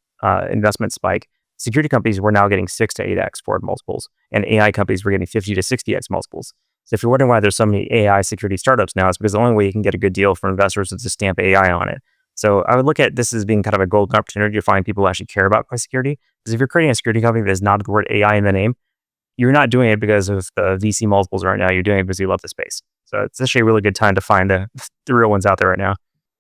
investment spike, security companies were now getting 6 to 8x forward multiples, and AI companies were getting 50 to 60x multiples. So if you're wondering why there's so many AI security startups now, it's because the only way you can get a good deal for investors is to stamp AI on it. So I would look at this as being kind of a golden opportunity to find people who actually care about security. Because if you're creating a security company that does not have the word AI in the name, you're not doing it because of the VC multiples right now. You're doing it because you love the space. So it's actually a really good time to find the real ones out there right now.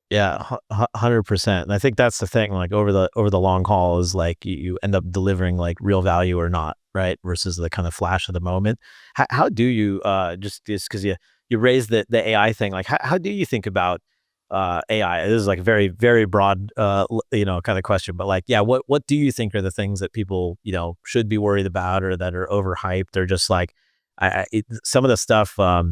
Yeah, 100%. And I think that's the thing, like over the long haul is like you end up delivering like real value or not, right? Versus the kind of flash of the moment. How do you just because you raised the AI thing, like how do you think about AI? This is like a very, very broad kind of question, but like, yeah, what do you think are the things that people should be worried about or that are overhyped, or just like some of the stuff out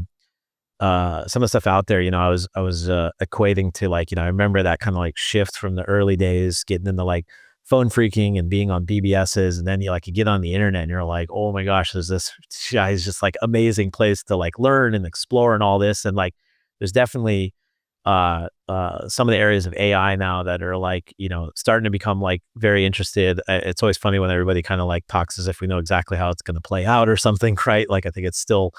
there, I was equating to like, I remember that kind of like shift from the early days, getting into like phone freaking and being on BBSs. And then you get on the internet and you're like, oh my gosh, there's this guy's just like amazing place to like learn and explore and all this. And like, there's definitely some of the areas of AI now that are like, starting to become like very interested. It's always funny when everybody kind of like talks as if we know exactly how it's going to play out or something, right? Like, I think it's still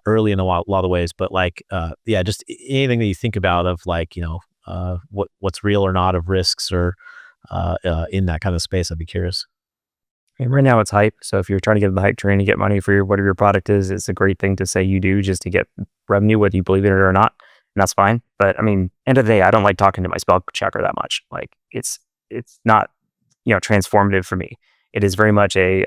early in a lot of ways, but like, just anything that you think about of like, what's real or not of risks or in that kind of space, I'd be curious. And right now it's hype. So if you're trying to get in the hype train and get money for whatever your product is, it's a great thing to say you do just to get revenue, whether you believe in it or not. And that's fine. But I mean, end of the day, I don't like talking to my spell checker that much. Like it's not, transformative for me. It is very much a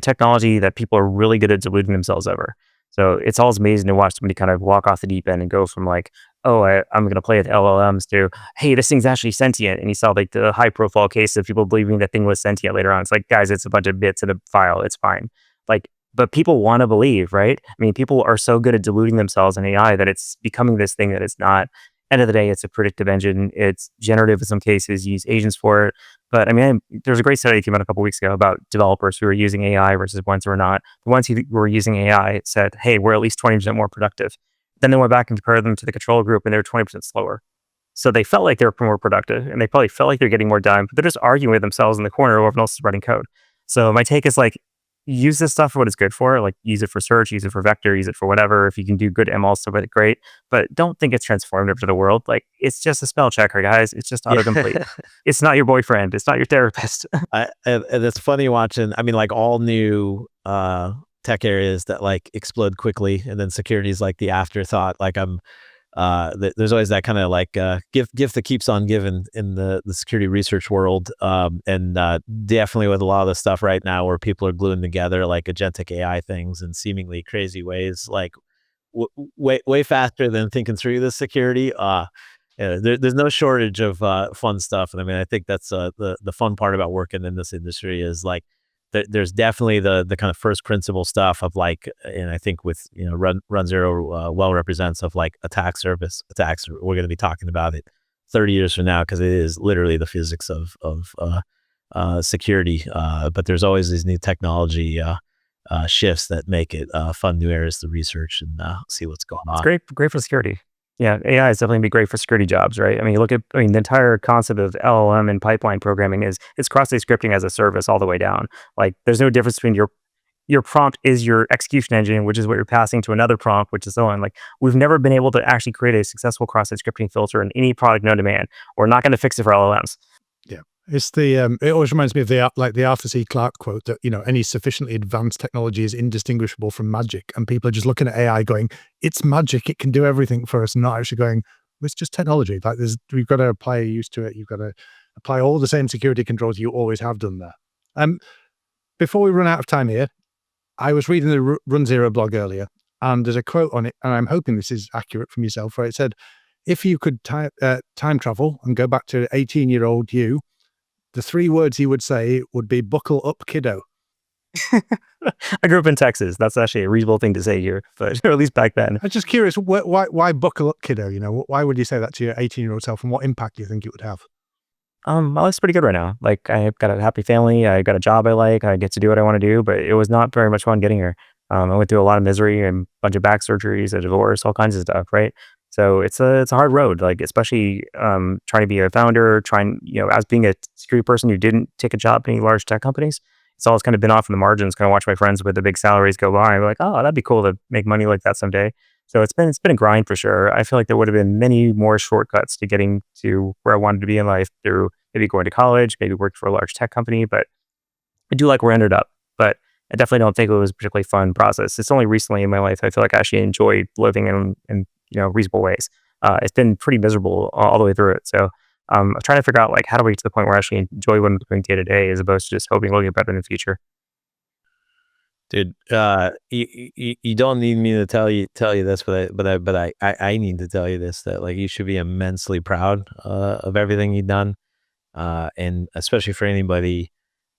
technology that people are really good at deluding themselves over. So it's always amazing to watch somebody kind of walk off the deep end and go from like I'm going to play with LLMs to, hey, this thing's actually sentient. And you saw like the high profile case of people believing that thing was sentient later on. It's like, guys, it's a bunch of bits in a file. It's fine. Like, but people want to believe, right? I mean, people are so good at deluding themselves in AI that it's becoming this thing that it's not. End of the day, it's a predictive engine. It's generative in some cases. You use agents for it. But I mean, there's a great study that came out a couple weeks ago about developers who are using AI versus ones who are not. The ones who were using AI said, hey, we're at least 20% more productive. Then they went back and compared them to the control group and they were 20% slower. So they felt like they were more productive and they probably felt like they're getting more done, but they're just arguing with themselves in the corner while everyone else is writing code. So my take is like, use this stuff for what it's good for. Like use it for search, use it for vector, use it for whatever. If you can do good ML stuff with it, great. But don't think it's transformative to the world. Like it's just a spell checker, guys. It's just autocomplete. It's not your boyfriend. It's not your therapist. And it's funny watching. I mean, like all new tech areas that like explode quickly, and then security is like the afterthought. Like there's always that kind of like gift that keeps on giving in the security research world, and definitely with a lot of the stuff right now where people are gluing together like agentic AI things in seemingly crazy ways, like way faster than thinking through the security. There's no shortage of fun stuff, and I mean I think that's the fun part about working in this industry is like there's definitely the kind of first principle stuff of like, and I think with RunZero well represents of like attack surface attacks. We're going to be talking about it 30 years from now because it is literally the physics of security. But there's always these new technology shifts that make it fun new areas to research and see what's going on. It's great for security. Yeah, AI is definitely be great for security jobs, right? I mean, the entire concept of LLM and pipeline programming it's cross-site scripting as a service all the way down. Like, there's no difference between your prompt is your execution engine, which is what you're passing to another prompt, which is so on. Like, we've never been able to actually create a successful cross-site scripting filter in any product known to man. We're not going to fix it for LLMs. Yeah. It's it always reminds me of the Arthur C. Clarke quote that, any sufficiently advanced technology is indistinguishable from magic. And people are just looking at AI going, it's magic. It can do everything for us. Not actually going, it's just technology. Like we've got to apply use to it. You've got to apply all the same security controls you always have done there. Before we run out of time here, I was reading the RunZero blog earlier and there's a quote on it. And I'm hoping this is accurate from yourself, where it said, if you could time travel and go back to 18-year-old you, the 3 words he would say would be buckle up, kiddo. I grew up in Texas. That's actually a reasonable thing to say here, but or at least back then. I'm just curious, why buckle up, kiddo? Why would you say that to your 18-year-old self and what impact do you think it would have? My life's pretty good right now. Like I've got a happy family. I got a job I like. I get to do what I want to do, but it was not very much fun getting here. I went through a lot of misery and a bunch of back surgeries, a divorce, all kinds of stuff, right? So it's a hard road, like especially trying to be a founder, as being a security person who didn't take a job in any large tech companies. It's always kind of been off in the margins, kind of watch my friends with the big salaries go by. I'm like, oh, that'd be cool to make money like that someday. So it's been a grind for sure. I feel like there would have been many more shortcuts to getting to where I wanted to be in life through maybe going to college, maybe working for a large tech company, but I do like where I ended up. But I definitely don't think it was a particularly fun process. It's only recently in my life I feel like I actually enjoyed living in reasonable ways. It's been pretty miserable all the way through it. So I'm trying to figure out like how do we get to the point where I actually enjoy what I'm doing day to day as opposed to just hoping it'll get better in the future. Dude, you don't need me to tell you this, but I need to tell you this, that like you should be immensely proud of everything you've done, and especially for anybody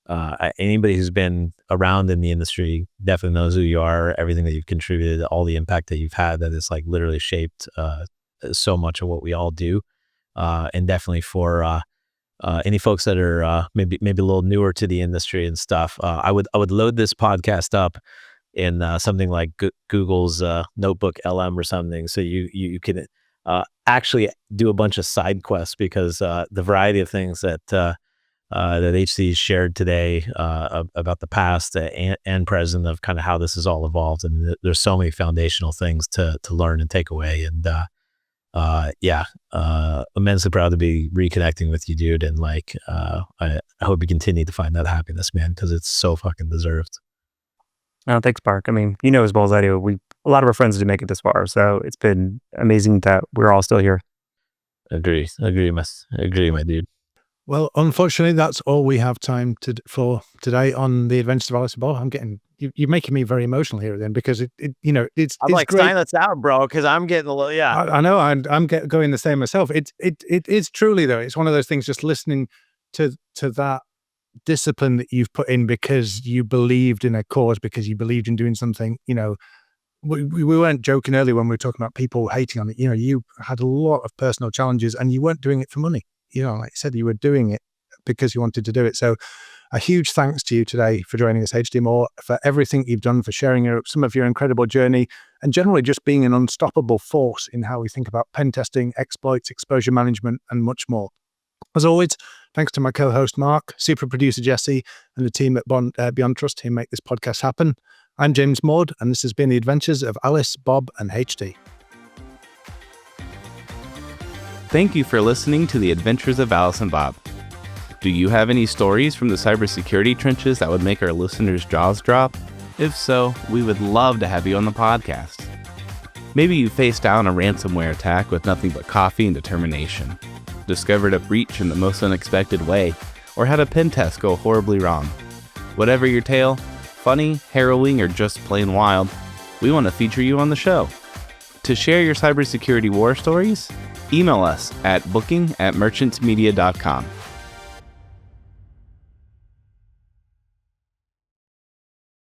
who's been around in the industry definitely knows who you are, everything that you've contributed, all the impact that you've had that has like literally shaped so much of what we all do, and definitely for any folks that are maybe a little newer to the industry and stuff, I would load this podcast up in something like Google's Notebook LM or something, so you can actually do a bunch of side quests, because the variety of things that HC shared today about the past and present of kind of how this has all evolved, and there's so many foundational things to learn and take away, and immensely proud to be reconnecting with you, dude, and like I hope you continue to find that happiness, man, because it's so fucking deserved. Oh, thanks, Park. I mean, as well as I do, a lot of our friends didn't make it this far, so it's been amazing that we're all still here. Agree, my dude. Well, unfortunately, that's all we have time for today on the Adventures of Alice and Bob. You're making me very emotional here then, because it's I'm like, great. sign us out, bro, because I'm getting a little, yeah. I know I'm going the same myself. It is truly, though, it's one of those things, just listening to that discipline that you've put in because you believed in a cause, because you believed in doing something. We weren't joking earlier when we were talking about people hating on it. You had a lot of personal challenges and you weren't doing it for money. Like you said, you were doing it because you wanted to do it. So a huge thanks to you today for joining us, HD Moore, for everything you've done, for sharing some of your incredible journey, and generally just being an unstoppable force in how we think about pen testing, exploits, exposure management, and much more. As always, thanks to my co-host Mark, super producer Jesse, and the team at Beyond Trust who make this podcast happen. I'm James Maud, and this has been the Adventures of Alice, Bob, and HD. Thank you for listening to the Adventures of Alice and Bob. Do you have any stories from the cybersecurity trenches that would make our listeners' jaws drop? If so, we would love to have you on the podcast. Maybe you faced down a ransomware attack with nothing but coffee and determination, discovered a breach in the most unexpected way, or had a pen test go horribly wrong. Whatever your tale, funny, harrowing, or just plain wild, we want to feature you on the show. To share your cybersecurity war stories, email us at booking@merchantsmedia.com.